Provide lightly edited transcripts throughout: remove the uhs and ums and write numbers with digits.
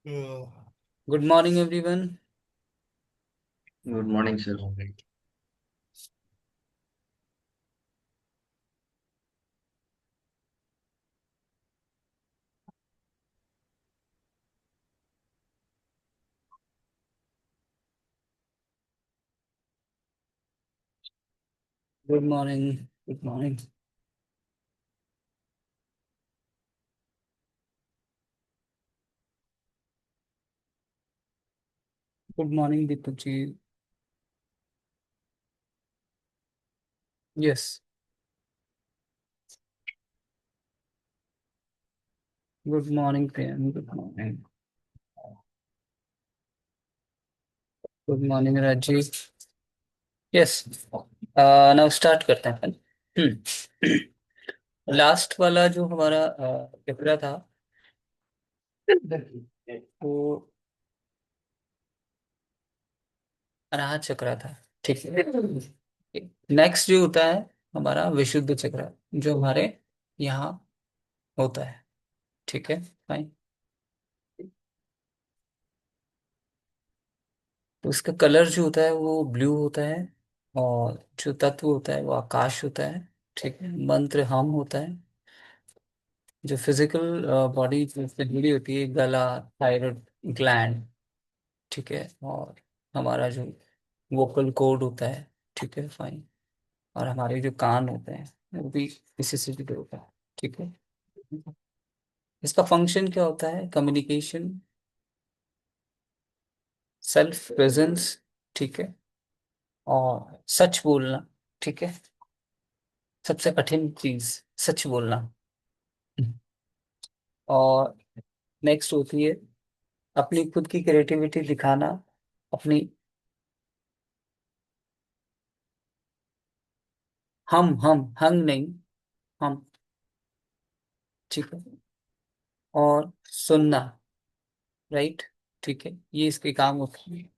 Good morning everyone. Good morning sir. Good morning. Good morning. Good morning Deepak ji. Yes. Good morning Priyan. Good morning. Good morning Rajiv. Yes. Now start करते हैं अपन। Last वाला जो हमारा चक्र था वो अनाहत चक्र था। ठीक है। नेक्स्ट जो होता है हमारा विशुद्ध चक्र, जो हमारे यहाँ होता है। ठीक है। फाइन। तो इसका कलर जो होता है वो ब्लू होता है, और जो तत्व होता है वो आकाश होता है। ठीक है। मंत्र हम होता है। जो फिजिकल बॉडी से जुड़ी होती है, गला, थायराइड ग्लैंड। ठीक है। और हमारा जो वोकल कॉर्ड होता है। ठीक है। फाइन। और हमारे जो कान होते हैं वो भी इसी से जुड़े होता है। ठीक है। इसका फंक्शन क्या होता है? Communication, self presence. ठीक है। और सच बोलना। ठीक है। सबसे कठिन चीज सच बोलना। और नेक्स्ट होती है अपनी खुद की क्रिएटिविटी दिखाना। अपनी हम नहीं, हम। ठीक है। और सुनना। राइट। ठीक है, ये इसके काम होते हैं।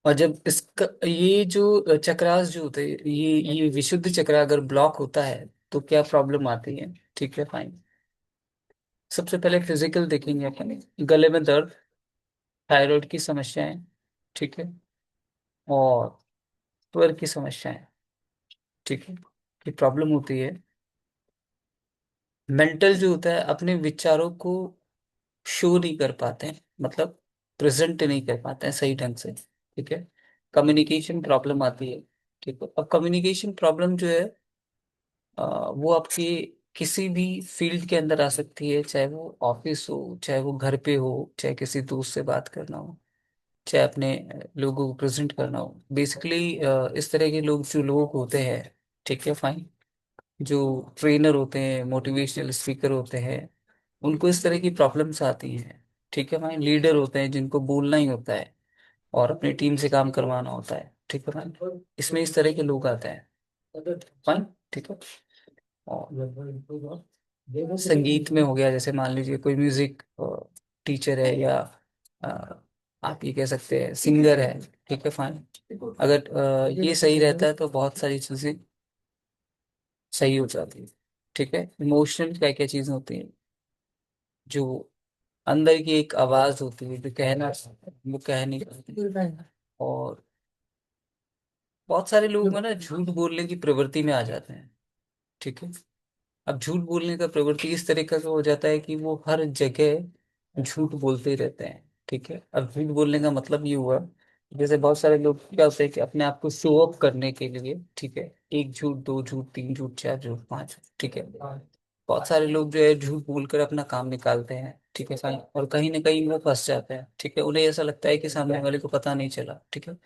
और जब इसका ये जो चक्रास जो होते हैं, ये विशुद्ध चक्र अगर ब्लॉक होता है तो क्या प्रॉब्लम आती है? ठीक है। फाइन। सबसे पहले फिजिकल देखेंगे अपन। गले में दर्द, थायराइड की समस्याएं। ठीक है। और स्वर की समस्याएं। ठीक है। की प्रॉब्लम होती है। मेंटल जो होता है अपने विचारों को शो नहीं कर पाते हैं, मतलब प्रेजेंट नहीं कर पाते हैं सही ढंग से। ठीक है। कम्युनिकेशन प्रॉब्लम आती है। ठीक है। अब कम्युनिकेशन प्रॉब्लम जो है वो आपकी किसी भी फील्ड के अंदर आ सकती है, चाहे वो ऑफिस हो, चाहे वो घर पे हो, चाहे किसी दोस्त से बात करना हो, चाहे अपने लोगों को प्रेजेंट करना हो। बेसिकली इस तरह के लोग जो लोग होते हैं, ठीक है, फाइन, जो ट्रेनर होते हैं, मोटिवेशनल स्पीकर होते हैं, उनको इस तरह की प्रॉब्लम्स आती हैं। ठीक है भाई। लीडर होते हैं जिनको बोलना ही होता है और अपनी टीम से काम करवाना होता है। ठीक है भाई। इसमें इस तरह के लोग आते हैं। फाइन। ठीक है। और संगीत में हो गया, जैसे मान लीजिए कोई म्यूजिक टीचर है, या अ, आप ये कह सकते हैं सिंगर है। ठीक है। फाइन। अगर ये सही रहता है तो बहुत सारी चीजें सही हो जाती है। ठीक है। इमोशनल क्या क्या चीजें होती हैं, जो अंदर की एक आवाज होती है जो कहना, वो कह नहीं पाती। और बहुत सारे लोग हैं ना, झूठ बोलने की प्रवृत्ति में आ जाते हैं। ठीक है। अब झूठ बोलने का प्रवृत्ति इस तरीके का हो जाता है कि वो हर जगह झूठ बोलते ही रहते हैं। ठीक है। अब झूठ बोलने का मतलब ये हुआ, जैसे बहुत सारे लोग क्या होते हैं कि अपने आप को शो अप करने के लिए, ठीक है, एक झूठ, दो झूठ, तीन झूठ, चार झूठ, पांच झूठ, ठीक है, बहुत सारे लोग जो है झूठ बोलकर अपना काम निकालते हैं। ठीक है साईं। और कहीं ना कहीं वो फंस जाते हैं। ठीक है। उन्हें ऐसा लगता है कि सामने वाले को पता नहीं चला। ठीक है।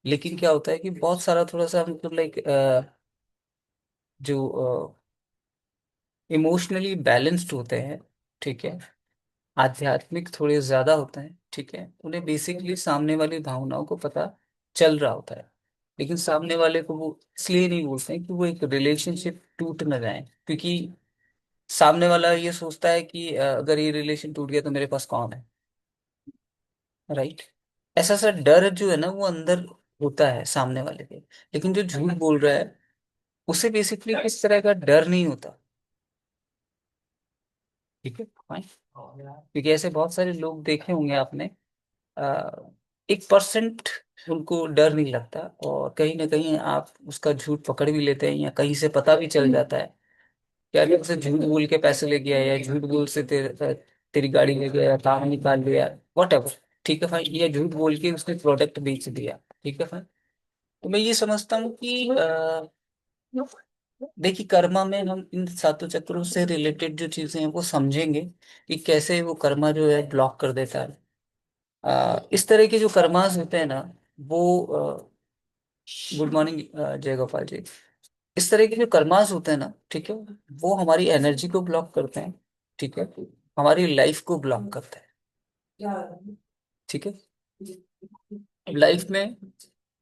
लेकिन क्या होता है कि बहुत सारा थोड़ा सा मतलब लाइक जो इमोशनली बैलेंस्ड होते हैं, ठीक है, आध्यात्मिक थोड़े ज्यादा होते हैं, ठीक है, उन्हें बेसिकली सामने वाली भावनाओं को पता चल रहा होता है। लेकिन सामने वाले को वो इसलिए नहीं बोलते हैं कि वो एक रिलेशनशिप टूट न जाए, क्योंकि सामने वाला ये सोचता है कि अगर ये रिलेशन टूट गया तो मेरे पास कौन है। राइट। ऐसा सा डर जो है ना वो अंदर होता है सामने वाले के। लेकिन जो झूठ बोल रहा है उसे बेसिकली किस तरह का डर नहीं होता। ठीक है फाइन। क्योंकि ऐसे बहुत सारे लोग देखे होंगे आपने, 1% उनको डर नहीं लगता, और कहीं ना कहीं आप उसका झूठ पकड़ भी लेते हैं, या कहीं से पता भी चल जाता है कि अरे उसे झूठ बोल के पैसे ले गया, या झूठ बोल से तेरी गाड़ी ले गया, या काम निकाल लिया, वट एवर। ठीक है फाइन, या झूठ बोल के उसने प्रोडक्ट बेच दिया। ठीक है फाइन। तो मैं ये समझता हूँ कि देखिए, कर्मा में हम इन सातों चक्रों से रिलेटेड जो चीजें हैं वो समझेंगे कि कैसे वो कर्मा जो है ब्लॉक कर देता है। इस तरह के जो कर्मास होते हैं ना, वो गुड मॉर्निंग जय गोपाल जी। इस तरह के जो कर्मास होते हैं ना, ठीक है, वो हमारी एनर्जी को ब्लॉक करते हैं। ठीक है, हमारी लाइफ को ब्लॉक करते हैं। ठीक है, लाइफ में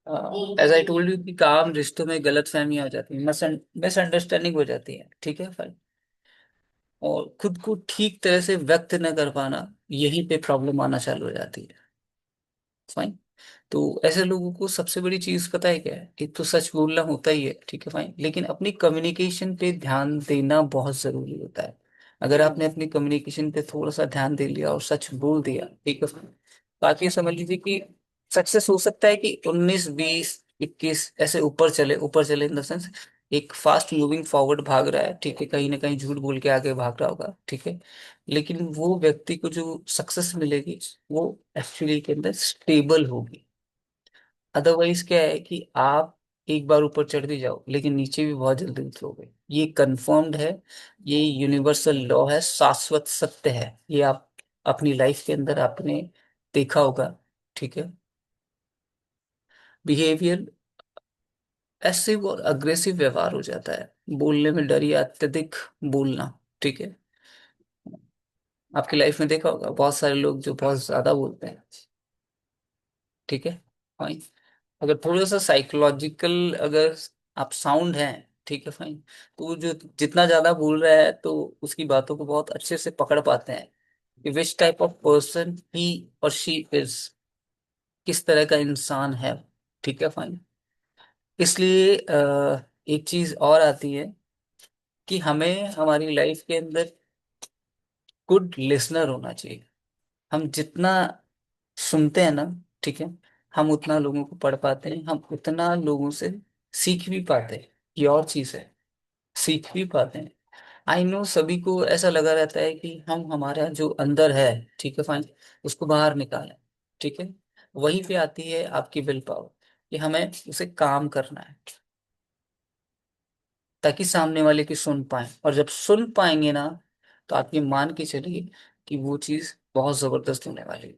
एज आई टोल्ड यू कि काम रिश्तों में गलत फहमी आ जाती है, मिसअंडरस्टैंडिंग हो जाती है। ठीक है फाइन। और खुद को ठीक तरह से व्यक्त न कर पाना, यहीं पे प्रॉब्लम आना चालू हो जाती है। फाइन। तो ऐसे लोगों को सबसे बड़ी चीज पता है क्या है? एक तो सच बोलना होता ही है, ठीक है फाइन, लेकिन अपनी कम्युनिकेशन पे ध्यान देना बहुत जरूरी होता है। अगर आपने अपनी कम्युनिकेशन पे थोड़ा सा ध्यान दे लिया और सच बोल दिया, ठीक है फाइन, तो आप ये समझ लीजिए कि सक्सेस हो सकता है कि 19 20 21 ऐसे ऊपर चले इन द सेंस, एक फास्ट मूविंग फॉरवर्ड भाग रहा है, ठीक है, कहीं ना कहीं झूठ बोल के आगे भाग रहा होगा, ठीक है, लेकिन वो व्यक्ति को जो सक्सेस मिलेगी वो एक्चुअली के अंदर स्टेबल होगी। अदरवाइज क्या है कि आप एक बार ऊपर चढ़ भी जाओ लेकिन नीचे भी बहुत जल्दी उतरोगे, ये कंफर्म्ड है। ये यूनिवर्सल लॉ है, शाश्वत सत्य है। ये आप अपनी लाइफ के अंदर आपने देखा होगा। ठीक है, बिहेवियर एसिव और अग्रेसिव व्यवहार हो जाता है, बोलने में डर या अत्यधिक बोलना। ठीक है, आपकी लाइफ में देखा होगा बहुत सारे लोग जो बहुत ज्यादा बोलते हैं। ठीक है फाइन। अगर थोड़ा सा साइकोलॉजिकल अगर आप साउंड हैं, ठीक है फाइन, तो वो जो जितना ज्यादा बोल रहा है तो उसकी बातों को बहुत अच्छे से पकड़ पाते हैं कि विच टाइप ऑफ पर्सन ही और शी इज, किस तरह का इंसान है। ठीक है फाइन। इसलिए एक चीज और आती है कि हमें हमारी लाइफ के अंदर गुड लिसनर होना चाहिए। हम जितना सुनते हैं ना, ठीक है, हम उतना लोगों को पढ़ पाते हैं, हम उतना लोगों से सीख भी पाते हैं। ये और चीज है, सीख भी पाते हैं। आई नो सभी को ऐसा लगा रहता है कि हम हमारा जो अंदर है, ठीक है फाइन, उसको बाहर निकालें। ठीक है, वहीं पे आती है आपकी विल पावर, कि हमें उसे काम करना है ताकि सामने वाले की सुन पाए, और जब सुन पाएंगे ना, तो आप ये मान के चलिए कि वो चीज बहुत जबरदस्त होने वाली है।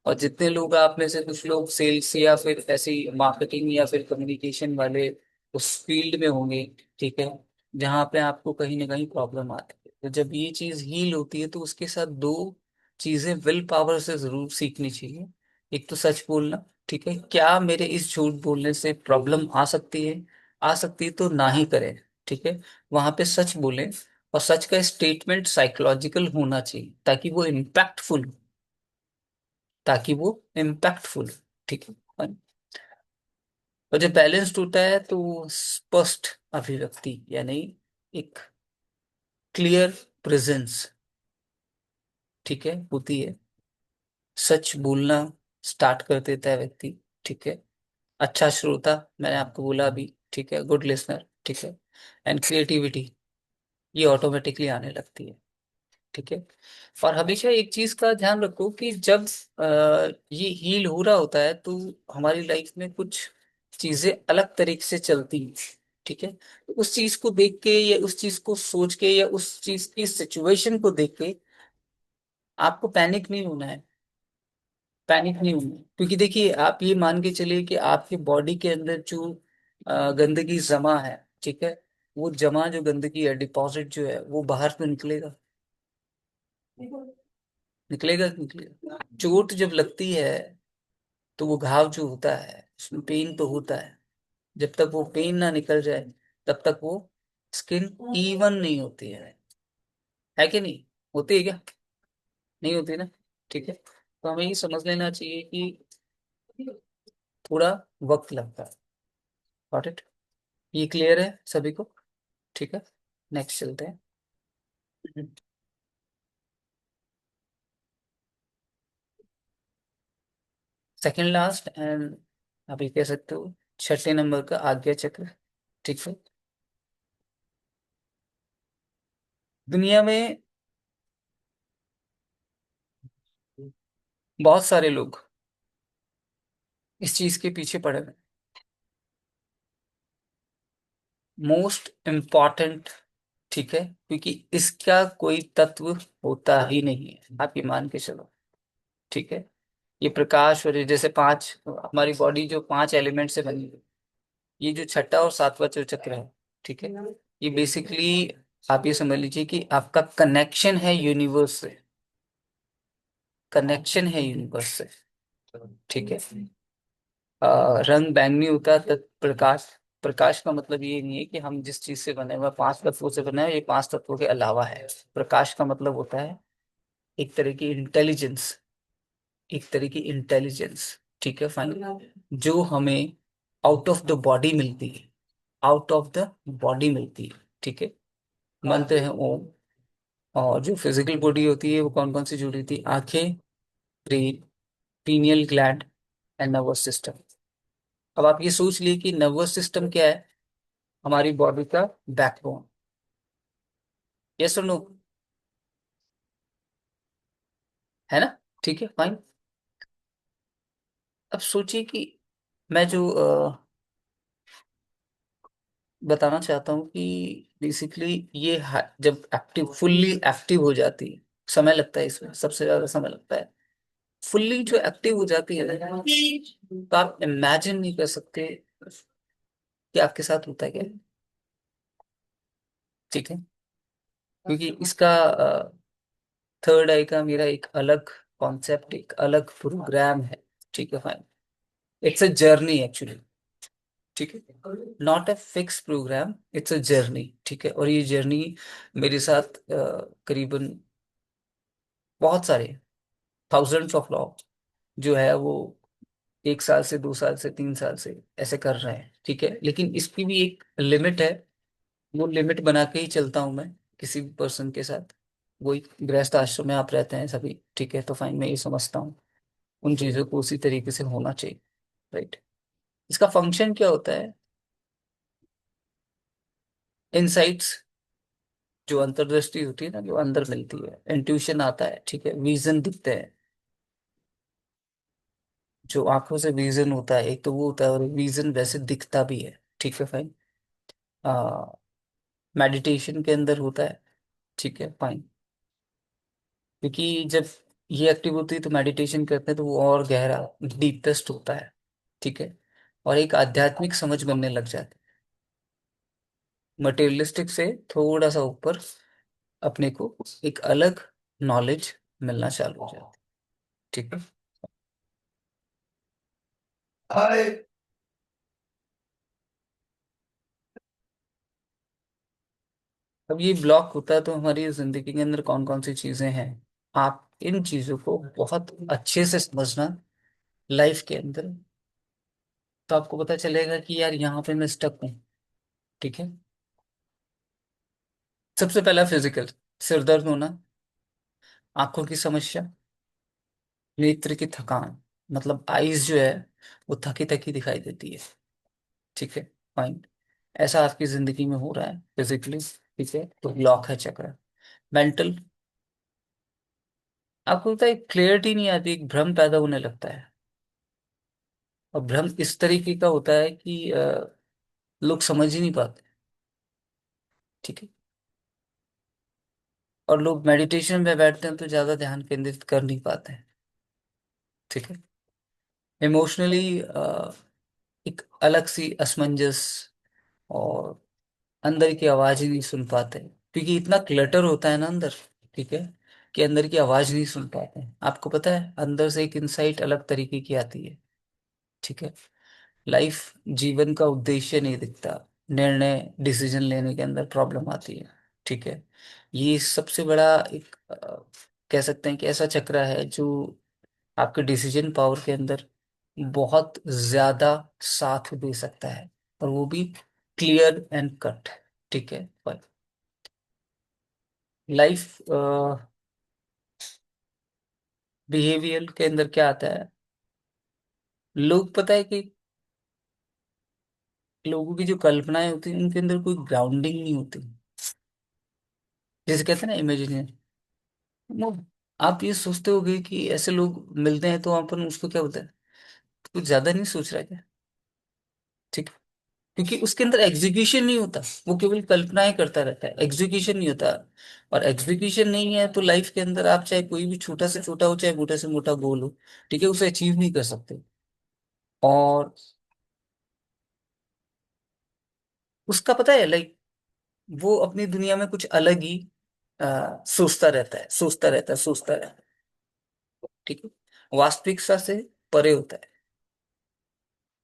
और जितने लोग आप में से कुछ लोग सेल्स या फिर ऐसी मार्केटिंग या फिर कम्युनिकेशन वाले उस फील्ड में होंगे, ठीक है, जहाँ पे आपको कहीं ना कहीं प्रॉब्लम आती है, तो जब ये चीज हील होती है तो उसके साथ दो चीजें विल पावर से जरूर सीखनी चाहिए। एक तो सच बोलना, ठीक है, क्या मेरे इस झूठ बोलने से प्रॉब्लम आ सकती है? आ सकती है तो ना ही करें। ठीक है, वहां पे सच बोलें, और सच का स्टेटमेंट साइकोलॉजिकल होना चाहिए ताकि वो इम्पैक्टफुल, ताकि वो इम्पैक्टफुल। ठीक है, और जब बैलेंस्ड होता है तो स्पष्ट अभिव्यक्ति यानी एक क्लियर प्रेजेंस, ठीक है, होती है। सच बोलना स्टार्ट कर देता है व्यक्ति। ठीक है, अच्छा श्रोता, मैंने आपको बोला अभी, ठीक है, गुड लिसनर, ठीक है, एंड क्रिएटिविटी, ये ऑटोमेटिकली आने लगती है। ठीक है, और हमेशा एक चीज का ध्यान रखो कि जब ये हील हो रहा होता है तो हमारी लाइफ में कुछ चीजें अलग तरीके से चलती हैं। ठीक है, तो उस चीज को देख के या उस चीज को सोच के या उस चीज की सिचुएशन को देख के आपको पैनिक नहीं होना है। पैनिक नहीं होना है, क्योंकि देखिए आप ये मान के चलिए कि आपके बॉडी के अंदर जो गंदगी जमा है, ठीक है, वो जमा जो गंदगी है, डिपॉजिट जो है, वो बाहर तो निकलेगा, निकलेगा कि निकलेगा। चोट जब लगती है तो वो घाव जो होता है उसमें पेन तो होता है, जब तक वो पेन ना निकल जाए तब तक वो स्किन इवन नहीं होती है कि नहीं? होती है क्या? नहीं होती ना। ठीक है, तो हमें ये समझ लेना चाहिए कि थोड़ा वक्त लगता है। Got it? ये क्लियर है सभी को? ठीक है, नेक्स्ट चलते हैं। सेकंड लास्ट एंड आप ये कह सकते हो छठे नंबर का आज्ञा चक्र। ठीक है। दुनिया में बहुत सारे लोग इस चीज के पीछे पड़े हुए। Most important. ठीक है, क्योंकि इसका कोई तत्व होता ही नहीं है, आप ये मान के चलो। ठीक है। ये प्रकाश और ये जैसे पांच, हमारी बॉडी जो पांच एलिमेंट से बनी है, ये जो छठा और सातवां जो चक्र है, ठीक है, ये बेसिकली आप ये समझ लीजिए कि आपका कनेक्शन है यूनिवर्स से। कनेक्शन है यूनिवर्स से। ठीक है। रंग बैंगनी होता है तत् प्रकाश। प्रकाश का मतलब ये नहीं है कि हम जिस चीज से बने हुए हैं, पांच तत्वों से बने हैं, ये पांच तत्वों के अलावा है। प्रकाश का मतलब होता है एक तरह की इंटेलिजेंस। एक तरह की इंटेलिजेंस। ठीक है, फाइन। जो हमें आउट ऑफ द बॉडी मिलती है। आउट ऑफ द बॉडी मिलती है। ठीक है। मंत्र है ओम। और जो फिजिकल बॉडी होती है वो कौन कौन सी जुड़ी होती है? आंखें, brain, pineal gland and nervous system. अब आप ये सोच लिए कि नर्वस सिस्टम क्या है? हमारी बॉडी का बैकबोन। यस और नो? है ना? ठीक है, फाइन। अब सोचिए कि मैं जो बताना चाहता हूँ कि बेसिकली ये जब एक्टिव, फुल्ली एक्टिव हो जाती है, समय लगता है, इसमें सबसे ज्यादा समय लगता है। फुल्ली जो एक्टिव हो जाती है ना, तो आप इमेजिन नहीं कर सकते कि आपके साथ होता है क्या। ठीक है। क्योंकि इसका थर्ड आई का मेरा एक अलग कॉन्सेप्ट, एक अलग प्रोग्राम है। ठीक है, fine. It's a journey actually. ठीक है। Not a fix programme, it's a journey. ठीक है। और ये जर्नी मेरे साथ करीबन बहुत सारे थाउजेंड्स ऑफ लोग जो है वो एक साल से, दो साल से, तीन साल से ऐसे कर रहे हैं। ठीक है। लेकिन इसकी भी एक लिमिट है। वो लिमिट बना के ही चलता हूं मैं किसी भी पर्सन के साथ। वही गृहस्थ आश्रम में आप रहते हैं सभी, ठीक है, तो फाइन, मैं ये समझता हूँ उन चीजों को उसी तरीके से होना चाहिए। राइट। इसका फंक्शन क्या होता है? इनसाइट्स, जो अंतर्दृष्टि होती है ना, जो अंदर मिलती है, इंट्यूशन आता है। ठीक है। विजन दिखते हैं। जो आंखों से विजन होता है, एक तो वो होता है, और विजन वैसे दिखता भी है। ठीक है, फाइन। मेडिटेशन के अंदर होता है। ठीक है, फाइन। क्योंकि जब ये एक्टिव होती है तो मेडिटेशन करते हैं तो वो और गहरा, डीपेस्ट होता है। ठीक है। और एक आध्यात्मिक समझ बनने लग जाती है, मटेरियलिस्टिक से थोड़ा सा ऊपर अपने को एक अलग नॉलेज मिलना चालू हो जाती है। ठीक है। हाय। अब ये ब्लॉक होता है तो हमारी जिंदगी के अंदर कौन कौन सी चीजें हैं, आप इन चीजों को बहुत अच्छे से समझना लाइफ के अंदर, तो आपको पता चलेगा कि यार यहाँ पे मैं स्टक हूँ। ठीक है। सबसे पहला फिजिकल, सिर दर्द होना, आंखों की समस्या, नेत्र की थकान, मतलब आईज जो है वो थकी थकी दिखाई देती है। ठीक है, फाइन। ऐसा आपकी जिंदगी में हो रहा है फिजिकली, ठीक है, तो ब्लॉक है चक्र। मेंटल, आपको पता है क्लियरिटी नहीं आती, एक भ्रम पैदा होने लगता है। और भ्रम इस तरीके का होता है कि लोग समझ ही नहीं पाते। ठीक है। और लोग मेडिटेशन में बैठते हैं तो ज्यादा ध्यान केंद्रित कर नहीं पाते हैं। ठीक है। इमोशनली एक अलग सी असमंजस, और अंदर की आवाज ही नहीं सुन पाते क्योंकि इतना क्लटर होता है ना अंदर। ठीक है। कि अंदर की आवाज नहीं सुन पाते हैं। आपको पता है अंदर से एक इंसाइट अलग तरीके की आती है। ठीक है। लाइफ, जीवन का उद्देश्य नहीं दिखता। निर्णय, डिसीजन लेने के अंदर प्रॉब्लम आती है। ठीक है। ये सबसे बड़ा एक कह सकते हैं कि ऐसा चक्र है जो आपके डिसीजन पावर के अंदर बहुत ज्यादा साथ दे सकता है, और वो भी क्लियर एंड कट। ठीक है। लाइफ बिहेवियर के अंदर क्या आता है? लोग पता है कि लोगों की जो कल्पनाएं होती हैं उनके अंदर कोई ग्राउंडिंग नहीं होती। जैसे कहते हैं ना इमेजिनेशन, वो आप ये सोचते होगे कि ऐसे लोग मिलते हैं तो अपन उसको क्या बोलते हैं, कुछ ज्यादा नहीं सोच रहा है क्या? ठीक है? क्योंकि उसके अंदर एग्जीक्यूशन नहीं होता, वो केवल कल्पनाएं करता रहता है, एग्जीक्यूशन नहीं होता। और एग्जीक्यूशन नहीं है तो लाइफ के अंदर आप चाहे कोई भी छोटा से छोटा हो चाहे मोटा से मोटा गोल हो, ठीक है, उसे अचीव नहीं कर सकते। और उसका पता है लाइक, वो अपनी दुनिया में कुछ अलग ही सोचता रहता है, सोचता रहता है, सोचता रहता है। ठीक है? वास्तविकता से परे होता है।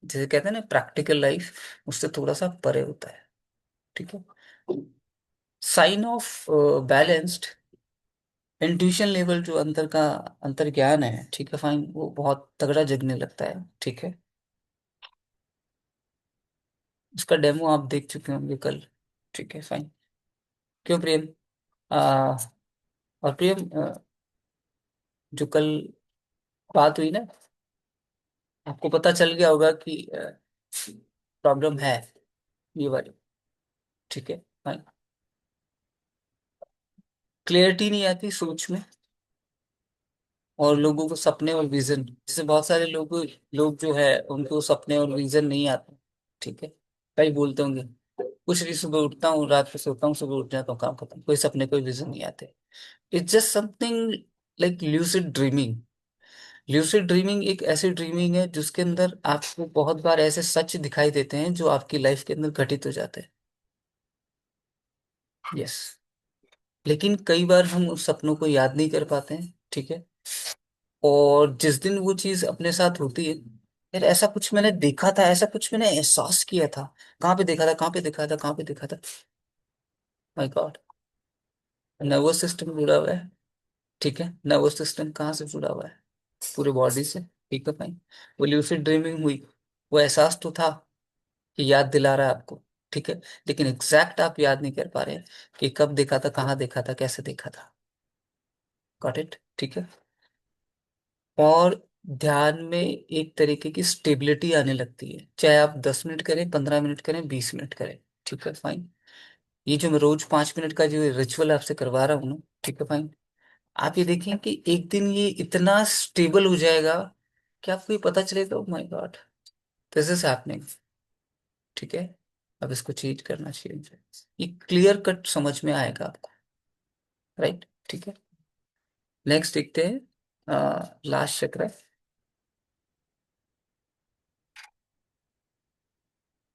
जैसे कहते हैं ना प्रैक्टिकल लाइफ, उससे थोड़ा सा परे होता है। ठीक है? Sign of balanced intuition level, जो अंतर का अंतर ज्ञान है, ठीक है फाइन, वो बहुत तगड़ा जगने लगता है। ठीक है? उसका डेमो आप देख चुके होंगे कल। ठीक है फाइन। क्यों प्रियम? आ, और प्रियम, जो कल बात हुई ना, आपको पता चल गया होगा कि प्रॉब्लम है ये वाली। ठीक है फाइन। क्लियरिटी नहीं आती सोच में, और लोगों को सपने और विजन, जैसे बहुत सारे लोग जो है उनको सपने और विजन नहीं आते। ठीक है? कई बोलते होंगे कुछ नहीं, सुबह उठता हूँ रात को सोता हूँ, सुबह उठ जाता हूँ, काम खत्म, कोई सपने कोई विजन नहीं आते। It's just something like lucid dreaming. Lucid dreaming एक ऐसी ड्रीमिंग है जिसके अंदर आपको बहुत बार ऐसे सच दिखाई देते हैं जो आपकी लाइफ के अंदर घटित हो जाते हैं। यस। लेकिन कई बार हम उस सपनों को याद नहीं कर पाते हैं। ठीक है? और जिस दिन वो चीज अपने साथ होती है, यार ऐसा कुछ मैंने देखा था, ऐसा कुछ मैंने एहसास किया था, कहाँ पे देखा था, कहाँ पे देखा था, कहाँ पे देखा था, माय गॉड, नर्वस सिस्टम जुड़ा हुआ है। ठीक है? नर्वस सिस्टम कहाँ से जुड़ा हुआ है? पूरे बॉडी से। ठीक है फाइन। वो ल्यूसिड ड्रीमिंग हुई, वो एहसास तो था कि याद दिला रहा है आपको। ठीक है? लेकिन एग्जैक्ट आप याद नहीं कर पा रहे हैं कि कब देखा था, कहाँ देखा था, कैसे देखा था। Got it? ठीक है? और ध्यान में एक तरीके की स्टेबिलिटी आने लगती है, चाहे आप 10 मिनट करें, 15 मिनट करें, 20 मिनट करें। ठीक है फाइन। ये जो मैं रोज 5 मिनट का जो रिचुअल आपसे करवा रहा हूँ ना, ठीक है फाइन, आप ये देखें कि एक दिन ये इतना स्टेबल हो जाएगा कि आपको ये पता चलेगा, my God, this is happening. ठीक है? अब इसको चेंज करना चाहिए मुझे। ये क्लियर कट समझ में आएगा आपको। राइट? ठीक है? नेक्स्ट देखते हैं लास्ट चक्र।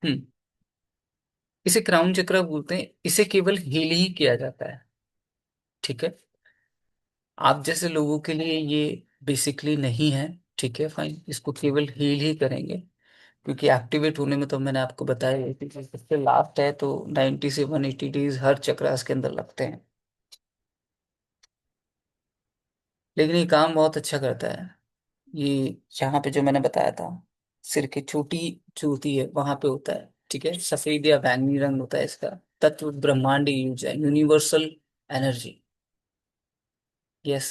हम्म। इसे क्राउन चक्र बोलते हैं, इसे केवल हील ही किया जाता है। ठीक है? आप जैसे लोगों के लिए ये बेसिकली नहीं है। ठीक है फाइन, इसको केवल हील ही करेंगे, क्योंकि एक्टिवेट होने में तो मैंने आपको बताया है कि सबसे लास्ट है तो 90 से 180 डेज हर चक्रास के अंदर लगते हैं। लेकिन ये काम बहुत अच्छा करता है। ये यहाँ पे जो मैंने बताया था, सिर की छोटी जो होती है वहां पे होता है। ठीक है? सफेद या बैंगनी रंग होता है इसका। तत्व ब्रह्मांड यूज है, यूनिवर्सल एनर्जी। यस।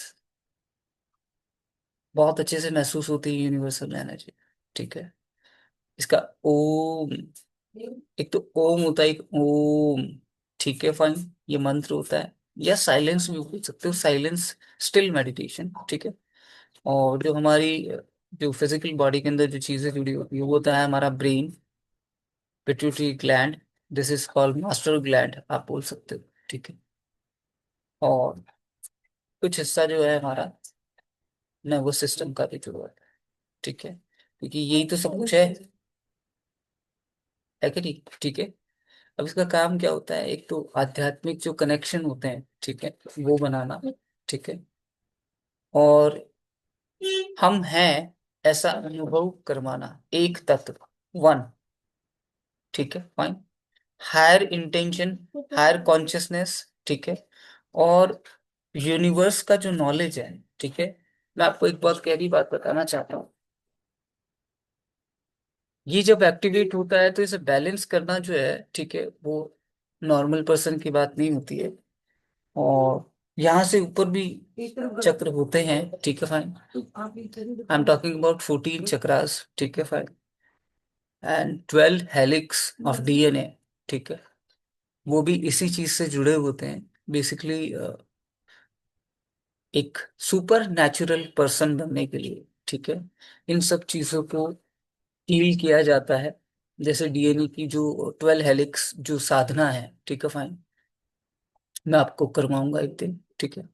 बहुत अच्छे से महसूस होती है यूनिवर्सल एनर्जी। ठीक है? इसका ओम, एक तो ओम होता है, एक ओम। ठीक है फाइन, ये मंत्र होता है, या साइलेंस भी बोल सकते हो, साइलेंस स्टिल मेडिटेशन। ठीक है? और जो हमारी जो फिजिकल बॉडी के अंदर जो चीजें जुड़ी होती है वो होता है हमारा brain, pituitary gland, this is called master gland आप बोल सकते हो। ठीक है? और कुछ हिस्सा जो है हमारा नर्वस सिस्टम का भी जुड़ा है। ठीक है? क्योंकि यही तो सब कुछ है कि नहीं? ठीक है? अब इसका काम क्या होता है, एक तो आध्यात्मिक जो कनेक्शन होते हैं, ठीक है, वो बनाना। ठीक है? और हम हैं ऐसा अनुभव करवाना, एक तत्व, वन। ठीक है fine. Higher intention, higher consciousness. ठीक है? और यूनिवर्स का जो नॉलेज है। ठीक है? मैं आपको एक बहुत गहरी बात बताना चाहता हूँ। ये जब एक्टिवेट होता है तो इसे बैलेंस करना जो है, ठीक है, वो नॉर्मल पर्सन की बात नहीं होती है। यहाँ से ऊपर भी चक्र होते हैं, ठीक है fine. I am talking about 14 chakras, ठीक है fine. And 12 helix of DNA, ठीक है। वो भी इसी चीज से जुड़े होते हैं बेसिकली, एक सुपर नेचुरल पर्सन बनने के लिए, ठीक है। इन सब चीजों को हील किया जाता है। जैसे डीएनए की जो 12 हेलिक्स जो साधना है, ठीक है फाइन, मैं आपको करवाऊंगा एक दिन, ठीक है।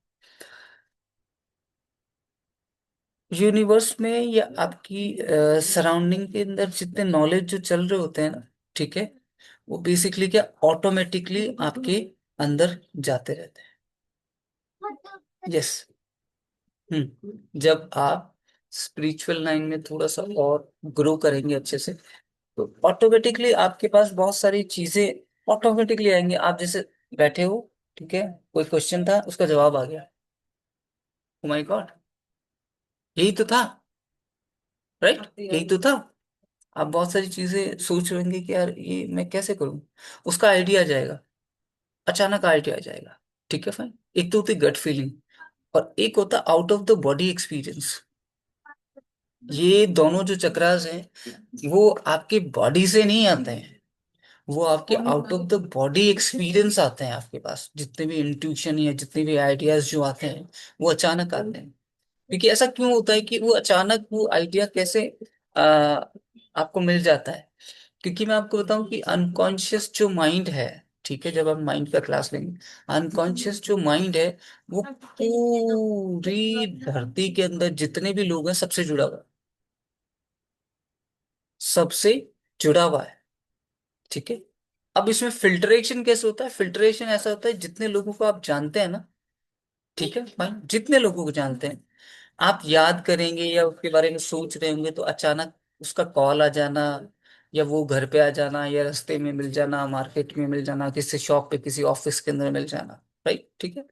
यूनिवर्स में या आपकी सराउंडिंग के अंदर जितने नॉलेज जो चल रहे होते हैं ना, ठीक है, वो बेसिकली क्या ऑटोमेटिकली आपके अंदर जाते रहते हैं। यस। जब आप स्पिरिचुअल लाइन में थोड़ा सा और ग्रो करेंगे अच्छे से, तो ऑटोमेटिकली आपके पास बहुत सारी चीजें ऑटोमेटिकली आएंगी। आप जैसे बैठे हो, ठीक है, कोई क्वेश्चन था, उसका जवाब आ गया। ओ माय गॉड, यही तो था, राइट, यही तो था। आप बहुत सारी चीजें सोच रहे होंगे कि यार ये मैं कैसे करूं, उसका आइडिया आ जाएगा, अचानक आइडिया आ जाएगा, ठीक है फाइन। एक तो होती गट फीलिंग, और एक होता out of the body experience. ये दोनों जो चक्रास हैं वो आपके बॉडी से नहीं आते हैं, वो आपके out of the body experience आते हैं आपके पास। जितने भी इंट्यूशन या जितने भी आइडियाज जो आते हैं वो अचानक आते हैं। क्योंकि ऐसा क्यों होता है कि वो अचानक वो आइडिया कैसे आ, आपको मिल जाता है? क्योंकि मैं आपको बताऊं कि अनकॉन्शियस जो माइंड है, ठीक है, जब हम माइंड का क्लास लेंगे, अनकॉन्शियस जो माइंड है वो पूरी धरती के अंदर जितने भी लोग हैं सबसे जुड़ा हुआ है, सबसे जुड़ा हुआ है, ठीक है। अब इसमें फिल्ट्रेशन कैसे होता है? फिल्ट्रेशन ऐसा होता है, जितने लोगों को आप जानते हैं ना, ठीक है भाई, जितने लोगों को जानते हैं, आप याद करेंगे या उसके बारे में सोच रहे होंगे तो अचानक उसका कॉल आ जाना, या वो घर पे आ जाना, या रास्ते में मिल जाना, मार्केट में मिल जाना, किसी शॉप पे, किसी ऑफिस के अंदर मिल जाना, राइट, ठीक है।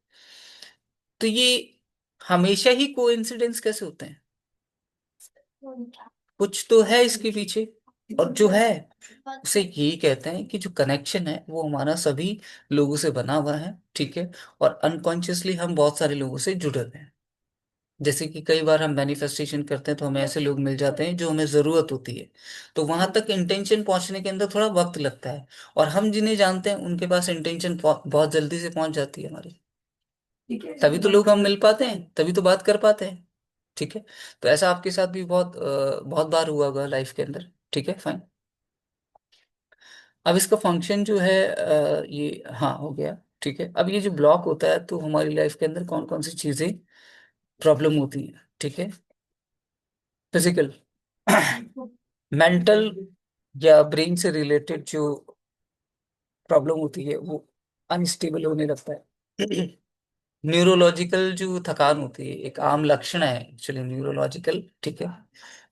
तो ये हमेशा ही कोइंसिडेंस कैसे होते हैं? कुछ तो है इसके पीछे, और जो है उसे यही कहते हैं कि जो कनेक्शन है वो हमारा सभी लोगों से बना हुआ है, ठीक है। और अनकॉन्शियसली हम बहुत सारे लोगों से जुड़े हुए हैं। जैसे कि कई बार हम मैनिफेस्टेशन करते हैं तो हमें ऐसे लोग मिल जाते हैं जो हमें जरूरत होती है, तो वहां तक इंटेंशन पहुंचने के अंदर थोड़ा वक्त लगता है। और हम जिन्हें जानते हैं उनके पास इंटेंशन बहुत जल्दी से पहुंच जाती है हमारी। तभी तो लोग हम मिल पाते हैं, तभी तो बात कर पाते हैं, ठीक है। तो ऐसा आपके साथ भी बहुत बार हुआ होगा लाइफ के अंदर, ठीक है फाइन। अब इसका फंक्शन जो है ये हाँ हो गया, ठीक है। अब ये जो ब्लॉक होता है तो हमारी लाइफ के अंदर कौन कौन सी चीजें प्रॉब्लम होती हैं, ठीक है। फिजिकल, मेंटल या ब्रेन से रिलेटेड जो प्रॉब्लम होती है वो अनस्टेबल होने लगता है। न्यूरोलॉजिकल जो थकान होती है, एक आम लक्षण है एक्चुअली न्यूरोलॉजिकल, ठीक है।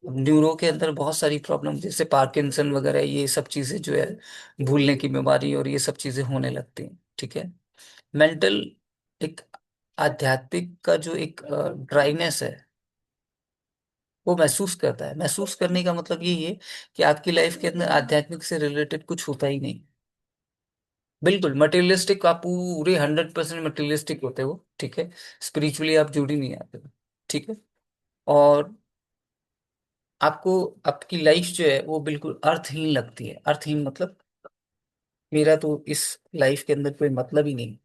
न्यूरो के अंदर बहुत सारी प्रॉब्लम जैसे पार्किंसन वगैरह, ये सब चीजें जो है, भूलने की बीमारी और ये सब चीजें होने लगती हैं, ठीक है। मेंटल, एक आध्यात्मिक का जो एक ड्राइनेस है वो महसूस करता है। महसूस करने का मतलब यही है कि आपकी लाइफ के अंदर आध्यात्मिक से रिलेटेड कुछ होता ही नहीं। बिल्कुल मटेरियलिस्टिक, आप पूरे 100% मटेरियलिस्टिक होते हो, ठीक है। स्पिरिचुअली आप जुड़ ही नहीं आते हो, ठीक है। और आपको आपकी लाइफ जो है वो बिल्कुल अर्थहीन लगती है। अर्थहीन मतलब मेरा तो इस लाइफ के अंदर कोई मतलब ही नहीं।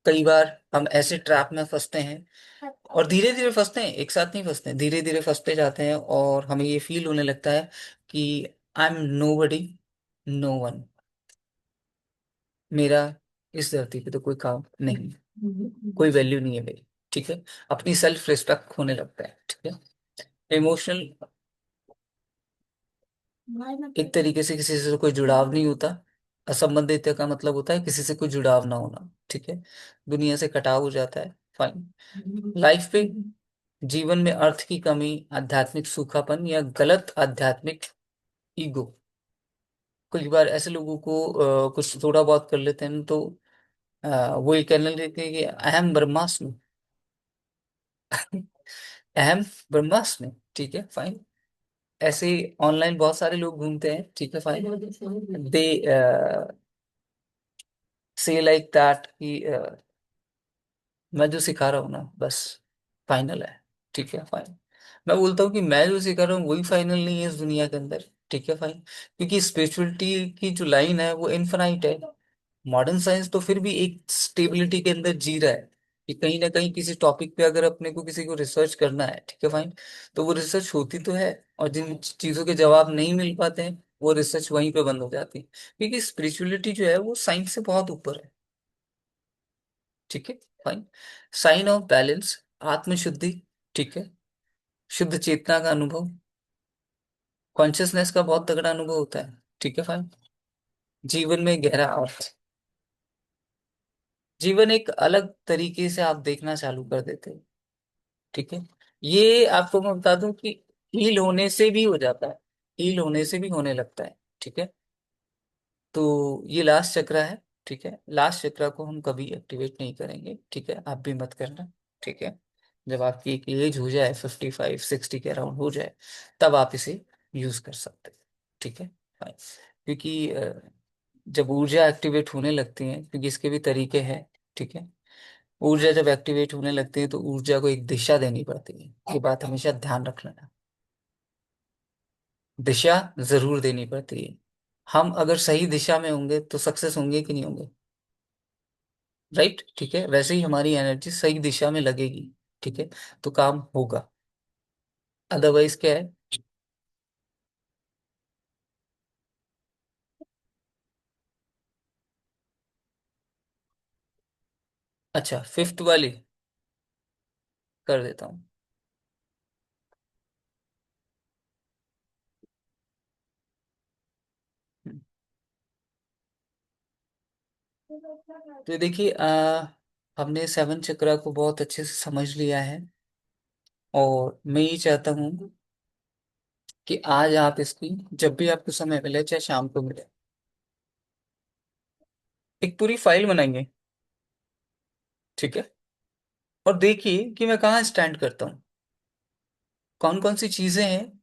कई बार हम ऐसे ट्रैप में फंसते हैं, और धीरे धीरे फंसते हैं, एक साथ नहीं फंसते हैं, धीरे धीरे फंसते जाते हैं, और हमें ये फील होने लगता है कि I am nobody, no one, मेरा इस धरती पे तो कोई काम नहीं, कोई वैल्यू नहीं है मेरी, ठीक है। अपनी सेल्फ रिस्पेक्ट खोने लगता है, ठीक है। इमोशनल, एक तरीके से किसी से कोई जुड़ाव नहीं होता। असंबंधित का मतलब होता है किसी से कोई जुड़ाव ना होना, ठीक है। दुनिया से कटाव हो जाता है, फाइन। लाइफ पे, जीवन में अर्थ की कमी, आध्यात्मिक सूखापन या गलत आध्यात्मिक ईगो। कई बार ऐसे लोगों को कुछ थोड़ा बहुत कर लेते हैं तो वो ये कहने लगते हैं कि अहम ब्रह्मास्मि, अहम ब्रह्मास्मि, ठीक है फाइन। ऐसे ऑनलाइन बहुत सारे लोग घूमते हैं, ठीक है फाइन। दे से लाइक दैट कि मैं जो सिखा रहा हूँ ना बस फाइनल है। ठीक है फाइन। मैं बोलता हूँ कि मैं जो सिखा रहा हूँ वही फाइनल नहीं है इस दुनिया के अंदर। ठीक है फाइन। क्योंकि स्पिरिचुअलिटी की जो लाइन है वो इनफाइनाइट है। मॉडर्न साइंस तो फिर भी एक स्टेबिलिटी के अंदर जी रहा है कि कहीं ना कहीं किसी टॉपिक पे अगर अपने को किसी को रिसर्च करना है, ठीक है फाइन, तो वो रिसर्च होती तो है। और जिन चीजों के जवाब नहीं मिल पाते हैं वो रिसर्च वहीं पे बंद हो जाती है। क्योंकि स्पिरिचुअलिटी जो है वो साइंस से बहुत ऊपर है। ठीक है फाइन। साइन ऑफ बैलेंस, आत्मशुद्धि, ठीक है, शुद्ध चेतना का अनुभव, कॉन्शियसनेस का बहुत तगड़ा अनुभव होता है। ठीक है फाइन। जीवन में गहरा अर्थ, जीवन एक अलग तरीके से आप देखना चालू कर देते हो। ठीक है। ये आपको मैं बता दूं कि हील होने से भी हो जाता है, हील होने से भी होने लगता है। ठीक है। तो ये लास्ट चक्र है। ठीक है, लास्ट चक्र को हम कभी एक्टिवेट नहीं करेंगे। ठीक है, आप भी मत करना। ठीक है। जब आपकी एक एज हो जाए 55-60 के अराउंड हो जाए तब आप इसे यूज कर सकते हैं। ठीक है फाइन। क्योंकि जब ऊर्जा एक्टिवेट होने लगती है, क्योंकि इसके भी तरीके हैं। ठीक है। ऊर्जा जब एक्टिवेट होने लगती है तो ऊर्जा को एक दिशा देनी पड़ती है। ये बात हमेशा ध्यान रखना। दिशा जरूर देनी पड़ती है। हम अगर सही दिशा में होंगे तो सक्सेस होंगे कि नहीं होंगे। राइट। ठीक है, वैसे ही हमारी एनर्जी सही दिशा में लगेगी। ठीक है, तो काम होगा। अदरवाइज क्या है। अच्छा, फिफ्थ वाली कर देता हूँ। हम्म। तो देखिए हमने सेवन चक्रा को बहुत अच्छे से समझ लिया है। और मैं ये चाहता हूँ कि आज आप इसकी, जब भी आपको समय मिले चाहे शाम को मिले, एक पूरी फाइल बनाएंगे। ठीक है। और देखिए कि मैं कहाँ स्टैंड करता हूँ, कौन कौन सी चीजें हैं।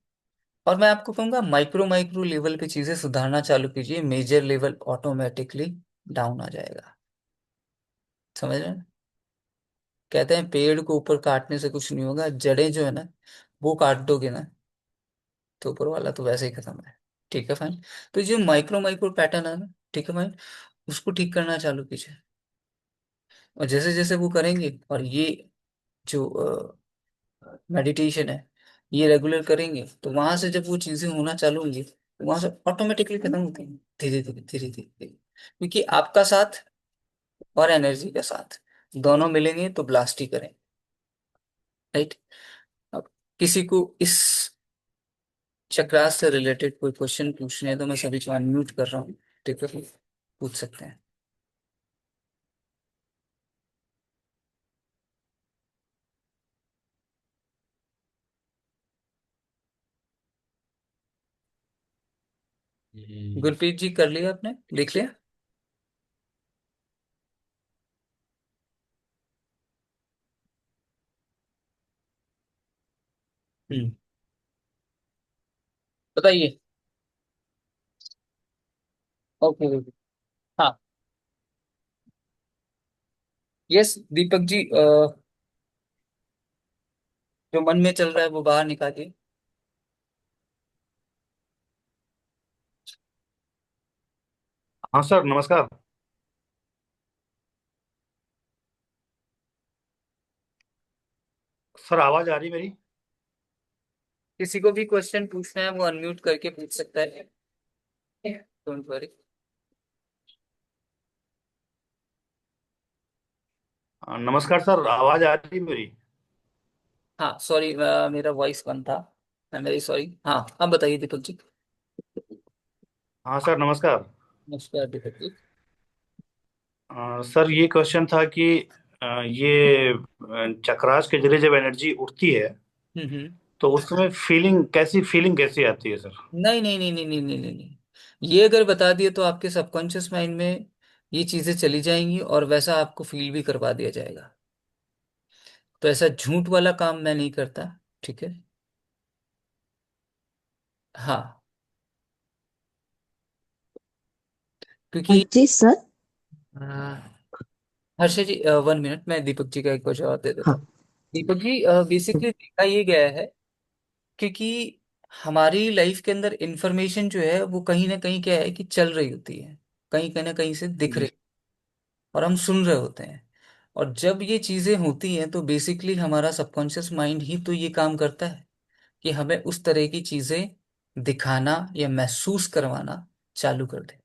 और मैं आपको कहूंगा माइक्रो माइक्रो लेवल पे चीजें सुधारना चालू कीजिए, मेजर लेवल ऑटोमेटिकली डाउन आ जाएगा। समझ रहे हैं। कहते हैं पेड़ को ऊपर काटने से कुछ नहीं होगा, जड़ें जो है ना वो काट दोगे ना तो ऊपर वाला तो वैसे ही खत्म है। ठीक है फाइन। तो जो माइक्रो माइक्रो पैटर्न है ना, ठीक है फाइन, उसको ठीक करना चालू कीजिए। और जैसे जैसे वो करेंगे और ये जो मेडिटेशन है ये रेगुलर करेंगे तो वहां से जब वो चीजें होना चालू होंगी तो वहां से ऑटोमेटिकली खत्म होती हैं, धीरे धीरे धीरे धीरे धीरे। क्योंकि आपका साथ और एनर्जी का साथ दोनों मिलेंगे तो ब्लास्ट ही करें। राइट। अब किसी को इस चक्रास से रिलेटेड कोई क्वेश्चन पूछने हैं तो मैं सभी को अनम्यूट कर रहा हूँ। ठीक है, पूछ सकते हैं। हम्म, गुरप्रीत जी कर लिया, आपने देख लिया। हम्म। बताइए। Okay okay. हाँ। यस दीपक जी, जो मन में चल रहा है वो बाहर निकालिए। हाँ सर, नमस्कार। सर, आवाज आ रही मेरी? किसी को भी क्वेश्चन पूछना है वो अनम्यूट करके पूछ सकता है। Don't worry. नमस्कार सर, आवाज आ रही मेरी? हाँ सॉरी, मेरा वॉइस बंद था। मैं मेरी सॉरी। हाँ अब बताइए दीपक जी। हाँ सर, नमस्कार। नमस्कार दीपक जी। सर, ये क्वेश्चन था कि ये चक्रास के जरिए जब एनर्जी उठती है हम्म। तो उसमें फीलिंग कैसी आती है सर? नहीं नहीं नहीं नहीं नहीं नहीं नहीं नहीं। ये अगर बता दिए तो आपके सबकॉन्शियस माइंड में ये चीजें चली जाएंगी और वैसा आपको फील भी करवा दिया जाएगा। तो ऐसा झूठ वाला काम मैं नहीं करता। ठीक है। हाँ। क्योंकि जी सर। हाँ, हर्षा जी 1 मिनट, मैं दीपक जी का एक बार जवाब दे देता हाँ। हूँ। दीपक जी, बेसिकली देखा ये गया है, क्योंकि हमारी लाइफ के अंदर इंफॉर्मेशन जो है वो कहीं ना कहीं क्या है कि चल रही होती है, कहीं कहीं ना कहीं से दिख जी रही, और हम सुन रहे होते हैं। और जब ये चीजें होती हैं तो बेसिकली हमारा सबकॉन्शियस माइंड ही तो ये काम करता है कि हमें उस तरह की चीजें दिखाना या महसूस करवाना चालू कर दे।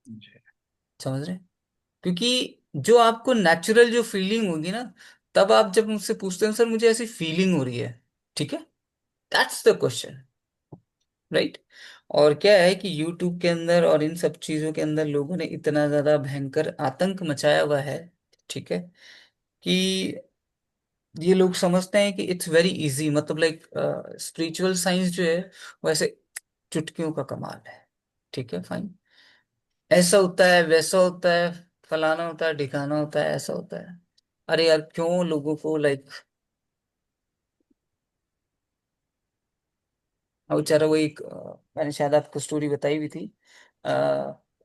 जी। समझ रहे हैं? क्योंकि जो आपको नेचुरल जो फीलिंग होगी ना, तब आप जब मुझसे पूछते हैं सर मुझे ऐसी फीलिंग हो रही है, ठीक है, दैट्स द क्वेश्चन, राइट। और क्या है कि यूट्यूब के अंदर और इन सब चीजों के अंदर लोगों ने इतना ज्यादा भयंकर आतंक मचाया हुआ है, ठीक है, कि ये लोग समझते हैं कि इट्स वेरी इजी, मतलब लाइक स्पिरिचुअल साइंस जो है वो ऐसे चुटकियों का कमाल है, ठीक है, फाइन, ऐसा होता है वैसा होता है, फलाना होता है ढिकाना होता है, ऐसा होता है। अरे यार क्यों लोगों को लाइक, बेचारा वो एक मैंने शायद आपको स्टोरी बताई हुई थी,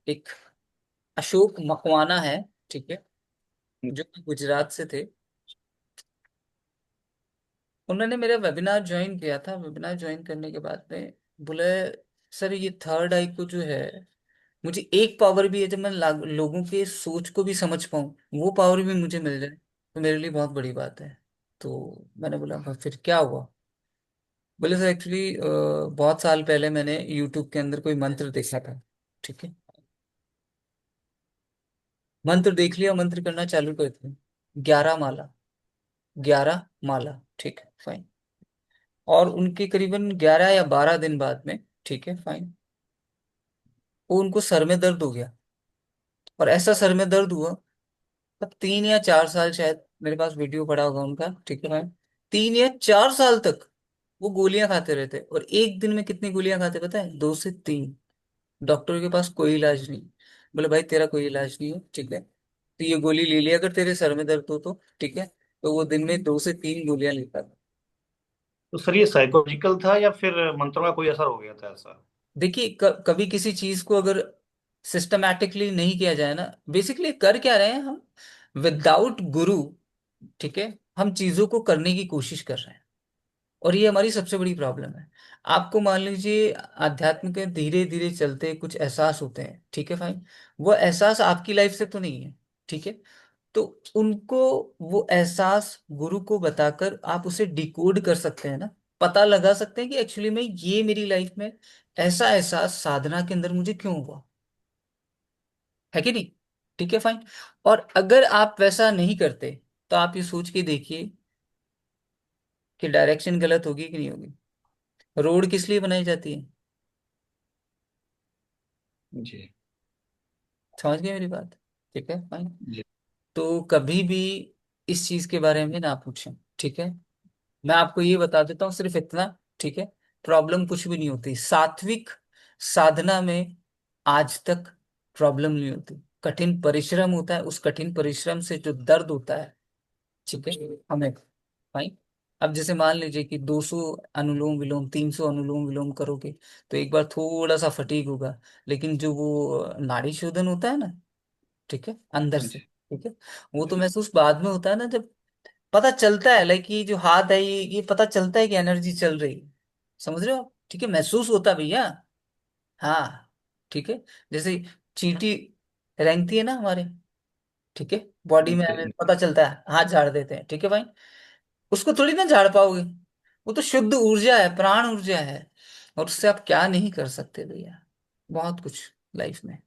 एक अशोक मकवाना है, ठीक है, जो कि गुजरात से थे। उन्होंने मेरा वेबिनार ज्वाइन किया था। वेबिनार ज्वाइन करने के बाद में बोले सर ये थर्ड आई को जो है, मुझे एक पावर भी है जब मैं लोगों के सोच को भी समझ पाऊँ, वो पावर भी मुझे मिल जाए तो मेरे लिए बहुत बड़ी बात है। तो मैंने बोला "हाँ, फिर क्या हुआ?" बोले सर एक्चुअली बहुत साल पहले मैंने यूट्यूब के अंदर कोई मंत्र देखा था, ठीक है, मंत्र देख लिया, मंत्र करना चालू कर दिया, 11 माला, 11 माला, ठीक है, फाइन। और उनके करीबन 11 या 12 दिन बाद में, ठीक है, फाइन, वो उनको सर में दर्द हो गया। और ऐसा सर में दर्द हुआ, तब 3 या 4 साल शायद, मेरे पास वीडियो पड़ा होगा उनका, ठीक है फाइन, 3 या 4 साल तक वो गोलियां खाते रहते, और एक दिन में कितनी गोलियां खाते पता है? 2 से 3। डॉक्टर के पास कोई इलाज नहीं। बोले भाई तेरा कोई इलाज नहीं है, ठीक है, तो ये गोली ले लिया अगर तेरे सर में दर्द हो तो, ठीक है। तो वो दिन में 2 से 3 गोलियां लेता था। तो सर ये साइकोलॉजिकल था या फिर मंत्रों का कोई असर हो गया था ऐसा? देखिए कभी किसी चीज को अगर सिस्टमैटिकली नहीं किया जाए ना, बेसिकली कर क्या रहे हैं हम, विदाउट गुरु, ठीक है, हम चीजों को करने की कोशिश कर रहे हैं। और ये हमारी सबसे बड़ी प्रॉब्लम है। आपको मान लीजिए आध्यात्म के धीरे धीरे चलते कुछ एहसास होते हैं, ठीक है फाइन, वो एहसास आपकी लाइफ से तो नहीं है, ठीक है, तो उनको, वो एहसास गुरु को बताकर आप उसे डिकोड कर सकते हैं ना, पता लगा सकते हैं कि एक्चुअली में ये मेरी लाइफ में ऐसा एहसास साधना के अंदर मुझे क्यों हुआ, है कि नहीं, ठीक है फाइन। और अगर आप वैसा नहीं करते तो आप ये सोच के देखिए कि डायरेक्शन गलत होगी कि नहीं होगी। रोड किस लिए बनाई जाती है? जी समझ गए मेरी बात? ठीक है फाइन। जी। तो कभी भी इस चीज के बारे में ना पूछें, ठीक है। मैं आपको ये बता देता हूँ सिर्फ इतना, ठीक है, प्रॉब्लम कुछ भी नहीं होती सात्विक साधना में, आज तक प्रॉब्लम नहीं होती। कठिन परिश्रम होता है, उस कठिन परिश्रम से जो दर्द होता है, ठीक है, हमें, भाई, अब जैसे मान लीजिए कि 200 अनुलोम विलोम, 300 अनुलोम विलोम करोगे तो एक बार थोड़ा सा फटीग होगा, लेकिन जो वो नाड़ी शोधन होता है ना, ठीक है, अंदर से, जी ठीक है, वो तो महसूस बाद में होता है ना, जब पता चलता है, लाइक ये जो हाथ है ये पता चलता है कि एनर्जी चल रही है। समझ रहे हो आप? ठीक है, महसूस होता है भैया। हाँ, ठीक है, जैसे चींटी रेंगती है ना हमारे, ठीक है, बॉडी में हमें जी। पता चलता है, हाथ झाड़ देते हैं, ठीक है भाई, उसको थोड़ी ना झाड़ पाओगे, वो तो शुद्ध ऊर्जा है, प्राण ऊर्जा है, और उससे आप क्या नहीं कर सकते भैया, बहुत कुछ लाइफ में।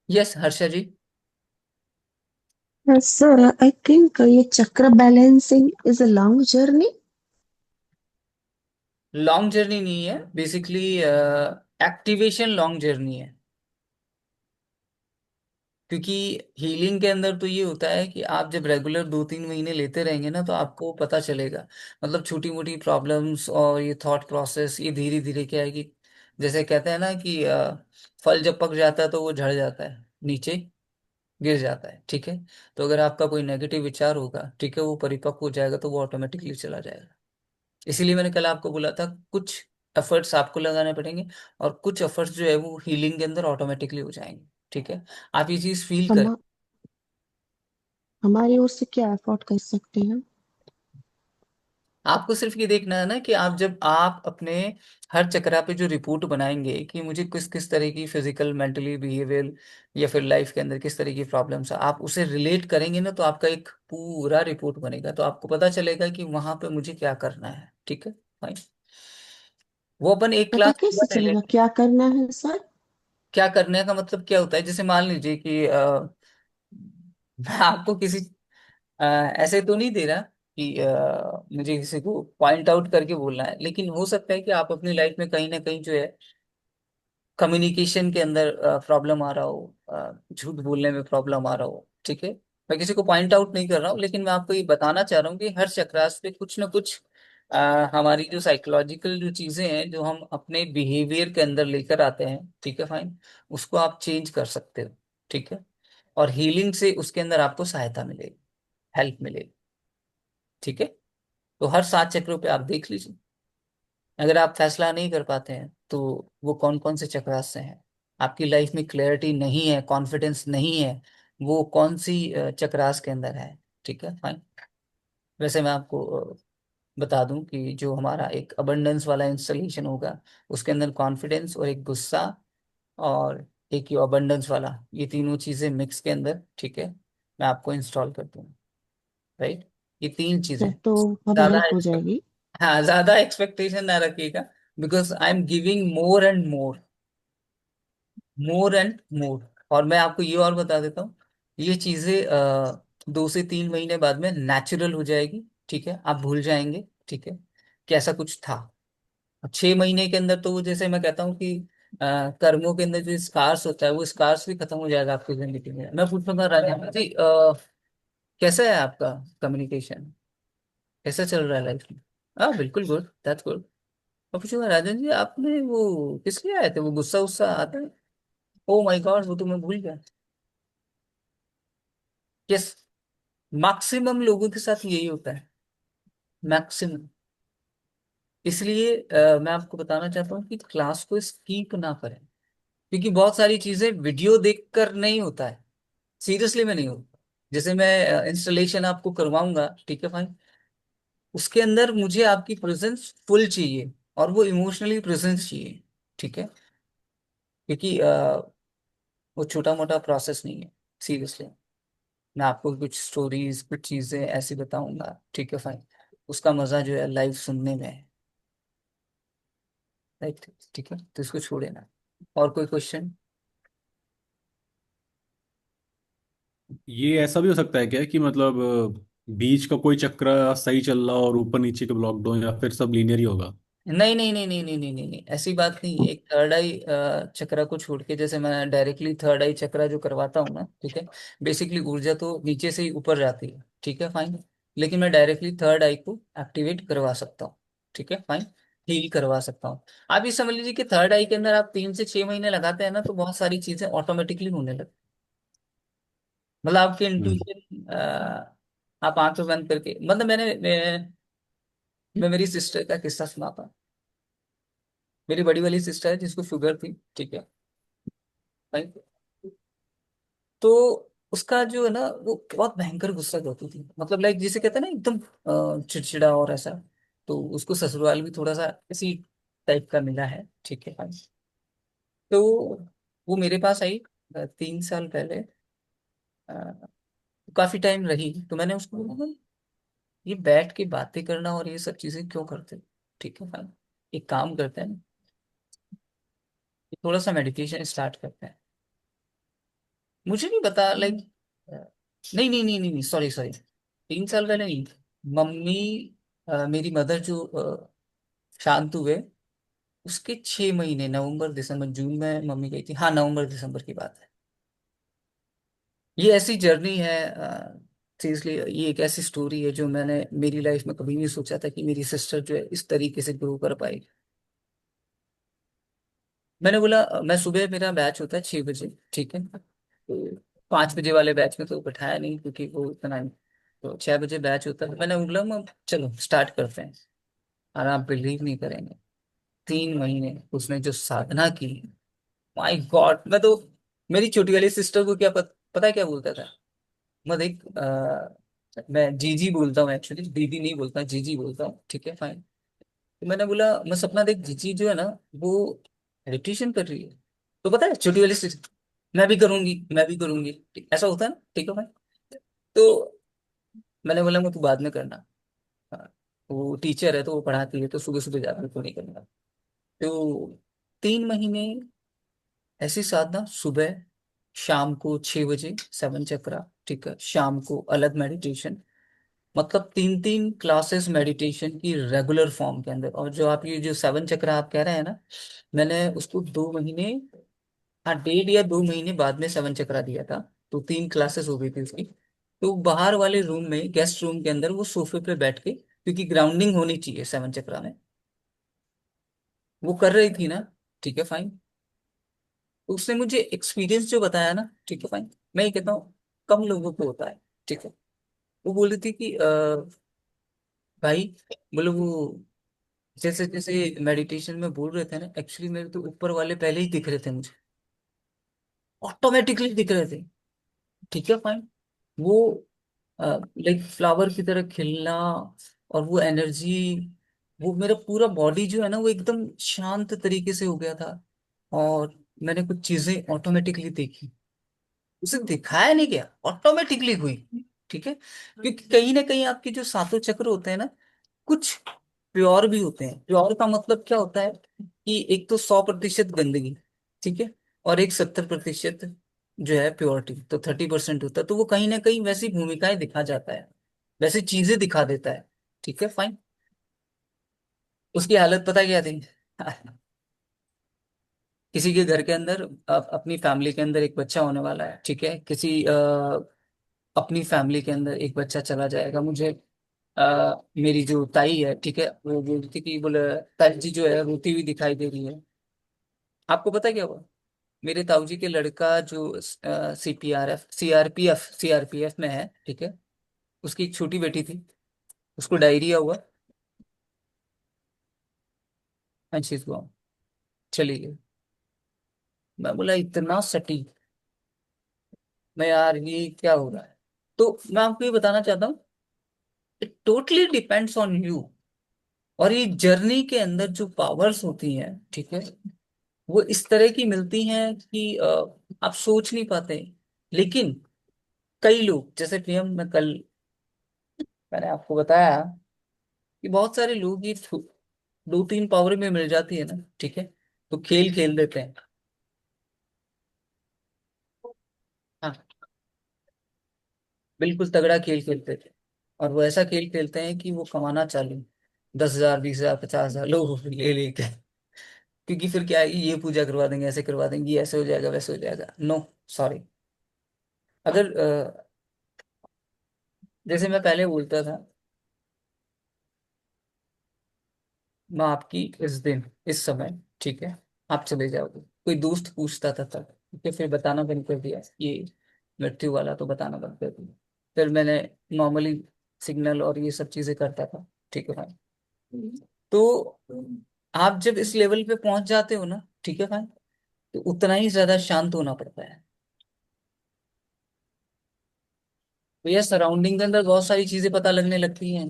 Yes Harsha ji. Sir, I think ये chakra balancing is a long journey. Long journey नहीं है, बेसिकली एक्टिवेशन लॉन्ग जर्नी है। क्योंकि हीलिंग के अंदर तो ये होता है कि आप जब रेगुलर 2-3 महीने लेते रहेंगे ना तो आपको पता चलेगा, मतलब छोटी मोटी प्रॉब्लम्स और ये थॉट प्रोसेस ये धीरे धीरे क्या है कि, जैसे कहते हैं ना कि फल जब पक जाता है तो वो झड़ जाता है, नीचे गिर जाता है, ठीक है। तो अगर आपका कोई नेगेटिव विचार होगा, ठीक है, वो परिपक्व हो जाएगा तो वो ऑटोमेटिकली चला जाएगा। इसीलिए मैंने कल आपको बोला था कुछ एफर्ट्स आपको लगाने पड़ेंगे, और कुछ एफर्ट्स जो है वो हीलिंग के अंदर ऑटोमेटिकली हो जाएंगे। ठीक है, आप ये चीज फील हम करें। हमारी ओर से क्या एफोर्ड कर सकते हैं? आपको सिर्फ ये देखना है ना कि आप जब आप अपने हर चक्रा पे जो रिपोर्ट बनाएंगे कि मुझे किस किस तरह की फिजिकल, मेंटली, बिहेवियर या फिर लाइफ के अंदर किस तरह की प्रॉब्लम्स है, आप उसे रिलेट करेंगे ना, तो आपका एक पूरा रिपोर्ट बनेगा, तो आपको पता चलेगा कि वहां पे मुझे क्या करना है। ठीक है, फाइन। वो अपन एक पता क्लास कैसे चलेगा क्या करना है सर? क्या करने का मतलब क्या होता है, जैसे मान लीजिए कि मैं आपको किसी ऐसे तो नहीं दे रहा कि मुझे किसी को पॉइंट आउट करके बोलना है, लेकिन हो सकता है कि आप अपनी लाइफ में कहीं ना कहीं जो है कम्युनिकेशन के अंदर प्रॉब्लम आ रहा हो, झूठ बोलने में प्रॉब्लम आ रहा हो। ठीक है, मैं किसी को पॉइंट आउट नहीं कर रहा हूँ, लेकिन मैं आपको ये बताना चाह रहा हूँ कि हर चक्रास पे कुछ ना कुछ हमारी जो साइकोलॉजिकल जो चीजें हैं जो हम अपने बिहेवियर के अंदर लेकर आते हैं, ठीक है, फाइन, उसको आप चेंज कर सकते हो। ठीक है, और हीलिंग से उसके अंदर आपको सहायता मिलेगी, हेल्प मिलेगी। ठीक है, तो हर 7 चक्रों पे आप देख लीजिए, अगर आप फैसला नहीं कर पाते हैं तो वो कौन कौन से चक्रास से हैं, आपकी लाइफ में क्लैरिटी नहीं है, कॉन्फिडेंस नहीं है, वो कौन सी चक्रास के अंदर है। ठीक है, फाइन। वैसे मैं आपको बता दूं कि जो हमारा एक अबंडेंस वाला इंस्टॉलेशन होगा, उसके अंदर कॉन्फिडेंस और एक गुस्सा और एक ये अबंडेंस वाला, ये तीनों चीजें मिक्स के अंदर, ठीक है, मैं आपको इंस्टॉल कर दूंगा। राइट, ये तीन चीजें। फिर तो हमें ज्यादा हेल्प हो जाएगी। हाँ, ज्यादा एक्सपेक्टेशन ना रखिएगा, because I am giving more and more, more and more. और मैं आपको ये और बता देता हूँ, ये चीजें 2 से 3 महीने बाद में नेचुरल हो जाएगी। ठीक है, आप भूल जाएंगे, ठीक है, कि ऐसा कुछ था। 6 महीने के अंदर तो वो, जैसे मैं कहता हूँ कि कर्मों के अंदर जो स्कार्स होता है, वो स्कार्स भी खत्म हो जाएगा आपकी जिंदगी में। मैं पूछूंगा राजा जी, कैसा है आपका कम्युनिकेशन, कैसा चल रहा है लाइफ में? हाँ, बिल्कुल गुड, दैट्स गुड। मैं पूछूंगा राजन जी, आपने वो किस लिए आए थे, वो गुस्सा उस्सा आता है? ओ माय गॉड, वो तो मैं भूल गया। यस, मैक्सिमम लोगों के साथ यही होता है, मैक्सिमम। इसलिए मैं आपको बताना चाहता हूँ कि क्लास को स्कीप ना करें, क्योंकि बहुत सारी चीजें वीडियो देखकर नहीं होता है, सीरियसली में नहीं होता। जैसे मैं इंस्टॉलेशन आपको करवाऊंगा, ठीक है, फाइन, उसके अंदर मुझे आपकी प्रेजेंस फुल चाहिए, और वो इमोशनली प्रेजेंस चाहिए। ठीक है, क्योंकि वो छोटा मोटा प्रोसेस नहीं है, सीरियसली। मैं आपको कुछ स्टोरीज, कुछ चीजें ऐसी बताऊंगा, ठीक है, फाइन, उसका मजा जो है लाइव सुनने में है। राइट, ठीक है, तो इसको छोड़े ना। और कोई क्वेश्चन? ये ऐसा भी हो सकता है क्या कि मतलब बीच का कोई चक्र सही चल रहा और ऊपर नीचे के ब्लॉक हो, या फिर सब लीनियर ही होगा? नहीं नहीं नहीं नहीं नहीं नहीं नहीं नहीं, ऐसी बात नहीं है। एक थर्ड आई चक्रा को छोड़ के, जैसे मैं डायरेक्टली थर्ड आई चक्रा जो करवाता हूँ ना, ठीक है, बेसिकली ऊर्जा तो नीचे से ही ऊपर जाती है। ठीक है, फाइन, लेकिन मैं डायरेक्टली थर्ड आई को एक्टिवेट करवा सकता हूँ। ठीक है, फाइन, हील करवा सकता हूँ। आप ये समझ लीजिए कि थर्ड आई के अंदर आप 3 से 6 महीने लगाते हैं ना, तो बहुत सारी चीजें ऑटोमेटिकली होने लगती, मतलब आपके हम्म। इंट्यूशन, आप आंखें बंद करके, मतलब मैं मेरी सिस्टर का किस्सा सुनाता। मेरी बड़ी वाली सिस्टर है जिसको शुगर थी, ठीक है भाई। तो उसका जो है ना, वो बहुत भयंकर गुस्सा करती थी, मतलब लाइक जिसे कहते हैं ना एकदम चिड़चिड़ा और ऐसा। तो उसको ससुराल भी थोड़ा सा इसी टाइप का मिला है, ठीक है भाई। तो वो मेरे पास आई 3 साल पहले, अ, काफी टाइम रही, तो मैंने उसको बोला, "भाई, ये बैठ के बातें करना और ये सब चीजें क्यों करते हो? ठीक है भाई, एक काम करते हैं ना, थोड़ा सा मेडिटेशन स्टार्ट करते हैं।" मुझे नहीं पता, लाइक नहीं नहीं नहीं नहीं नहीं, सॉरी सॉरी, 3 साल पहले नहीं। मम्मी, मेरी मदर जो शांत हुए, उसके 6 महीने, नवंबर दिसंबर जून में मम्मी गई थी, हाँ, नवंबर दिसंबर की बात है। ये ऐसी जर्नी है, सीरियसली, ये एक ऐसी स्टोरी है जो मैंने मेरी लाइफ में कभी नहीं सोचा था कि मेरी सिस्टर जो है इस तरीके से ग्रो कर पाएगी। मैंने बोला, मैं सुबह, मेरा बैच होता है 6 बजे, ठीक है, तो 5 बजे वाले बैच में तो बैठाया नहीं, क्योंकि वो इतना नहीं। तो 6 बजे बैच होता है, तो मैंने बोला, चलो स्टार्ट करते हैं। और आप बिलीव नहीं करेंगे, 3 महीने उसने जो साधना की, माय गॉड। मैं तो मेरी छोटी वाली सिस्टर को क्या पता है क्या बोलता था। मैं देख, मैं जीजी बोलता हूँ एक्चुअली, दीदी नहीं बोलता, जीजी बोलता हूँ, ठीक है फाइन। तो मैंने बोला, मैं सपना देख जीजी जो है ना, वो मेडिटेशन कर रही है। तो पता है छोटी वाली सिस्टर, मैं भी करूंगी, मैं भी करूंगी, ऐसा होता है ना, ठीक है भाई। तो मैंने बोला मैं तू बाद में करना। हाँ, वो टीचर है तो वो पढ़ाती है, तो सुबह सुबह जाकर तो नहीं करना। तो 3 महीने ऐसी साधना, सुबह शाम को 6 बजे 7 चक्रा, ठीक है, शाम को अलग मेडिटेशन, मतलब 3 3 क्लासेस मेडिटेशन की रेगुलर फॉर्म के अंदर। और जो आप ये जो 7 चक्रा आप कह रहे हैं ना, मैंने उसको 2 महीने, हाँ 1.5 या 2 महीने बाद में 7 चक्रा दिया था। तो 3 क्लासेस हो गई थी उसकी। तो बाहर वाले रूम में, गेस्ट रूम के अंदर, वो सोफे पे बैठ के, क्योंकि ग्राउंडिंग होनी चाहिए 7 चक्रा में, वो कर रही थी ना, ठीक है फाइन। तो उसने मुझे एक्सपीरियंस जो बताया ना, ठीक है फाइन, मैं ये कहता हूँ कम लोगों को होता है, ठीक है। वो बोल रही थी कि भाई, बोले वो जैसे जैसे मेडिटेशन में बोल रहे थे ना, एक्चुअली मेरे तो ऊपर वाले पहले ही दिख रहे थे मुझे, ऑटोमेटिकली दिख रहे थे, ठीक है फाइन। वो लाइक फ्लावर की तरह खिलना, और वो एनर्जी, वो मेरा पूरा बॉडी जो है ना, वो एकदम शांत तरीके से हो गया था। और मैंने कुछ चीजें ऑटोमेटिकली देखी, उसे दिखाया नहीं गया, ऑटोमेटिकली हुई, ठीक है। क्योंकि कहीं ना कहीं आपके जो सातों चक्र होते हैं ना, कुछ प्योर भी होते हैं। प्योर का मतलब क्या होता है कि एक तो 100% गंदगी, ठीक है, और एक 70% जो है प्योरिटी, तो 30% होता है। तो वो कहीं ना कहीं वैसी भूमिकाएं दिखा जाता है, वैसी चीजें दिखा देता है, ठीक है फाइन। उसकी हालत पता क्या थी? किसी के घर के अंदर, अपनी फैमिली के अंदर एक बच्चा होने वाला है, ठीक है, किसी अपनी फैमिली के अंदर एक बच्चा चला जाएगा। मुझे मेरी जो ताई है, ठीक है, वो बोलती कि बोले ताई जी जो है रोती हुई दिखाई दे रही है। आपको पता क्या हुआ? मेरे ताऊ जी के लड़का जो सीआरपीएफ में है, ठीक है, उसकी एक छोटी बेटी थी, उसको डायरिया हुआ, एंड शी इज गॉन, चली गई। मैं बोला इतना सटीक, मैं यार ये क्या हो रहा है। तो मैं आपको ये बताना चाहता हूँ, it totally depends on you. और ये जर्नी के अंदर जो पावर्स होती हैं, ठीक है, वो इस तरह की मिलती हैं कि आप सोच नहीं पाते। लेकिन कई लोग, जैसे पीएम में कल मैंने आपको बताया कि बहुत सारे लोग ये 2 3 पावर में मिल जाती है ना, ठीक है, तो खेल खेल देते हैं। हाँ, बिल्कुल तगड़ा खेल खेलते थे। और वो ऐसा खेल खेलते हैं कि वो कमाना चालू, 10,000 20,000 50,000 लोग ले लेके। क्योंकि फिर क्या है, ये पूजा करवा देंगे, ऐसे करवा देंगे, ये ऐसे हो जाएगा, वैसे हो जाएगा। No, sorry. अगर जैसे मैं पहले बोलता था, मैं आपकी इस दिन इस समय, ठीक है, आप चले जाओगे, कोई दोस्त पूछता था तब, ठीक है, फिर बताना बंद कर दिया ये मृत्यु वाला, तो बताना बंद कर दिया। फिर मैंने नॉर्मली सिग्नल और ये सब चीजें करता था, ठीक है भाई। तो आप जब इस लेवल पे पहुंच जाते हो ना, ठीक है भाई, तो उतना ही ज्यादा शांत होना पड़ता है। भैया सराउंडिंग के अंदर बहुत सारी चीजें पता लगने लगती हैं,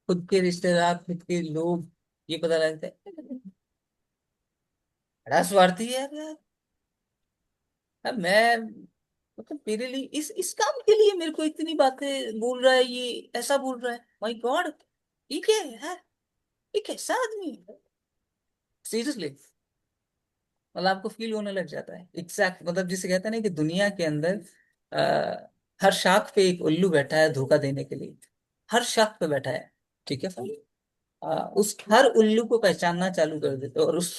खुद के रिश्तेदार, खुद के लोग, ये पता लगता है। बड़ा स्वार्थी है यार। अब मैं, मतलब मेरे लिए इस काम के लिए मेरे को इतनी बातें बोल रहा है, ये ऐसा बोल रहा है, माय गॉड, ये क्या है यार, ये कैसा आदमी है, सीरियसली। मतलब आपको फील होने लग जाता है एग्जैक्ट, मतलब जिसे कहते हैं ना कि दुनिया के अंदर हर शाख पे एक उल्लू बैठा है धोखा देने के लिए, हर शाख पे बैठा है, ठीक है। उस हर उल्लू को पहचानना चालू कर देते और उस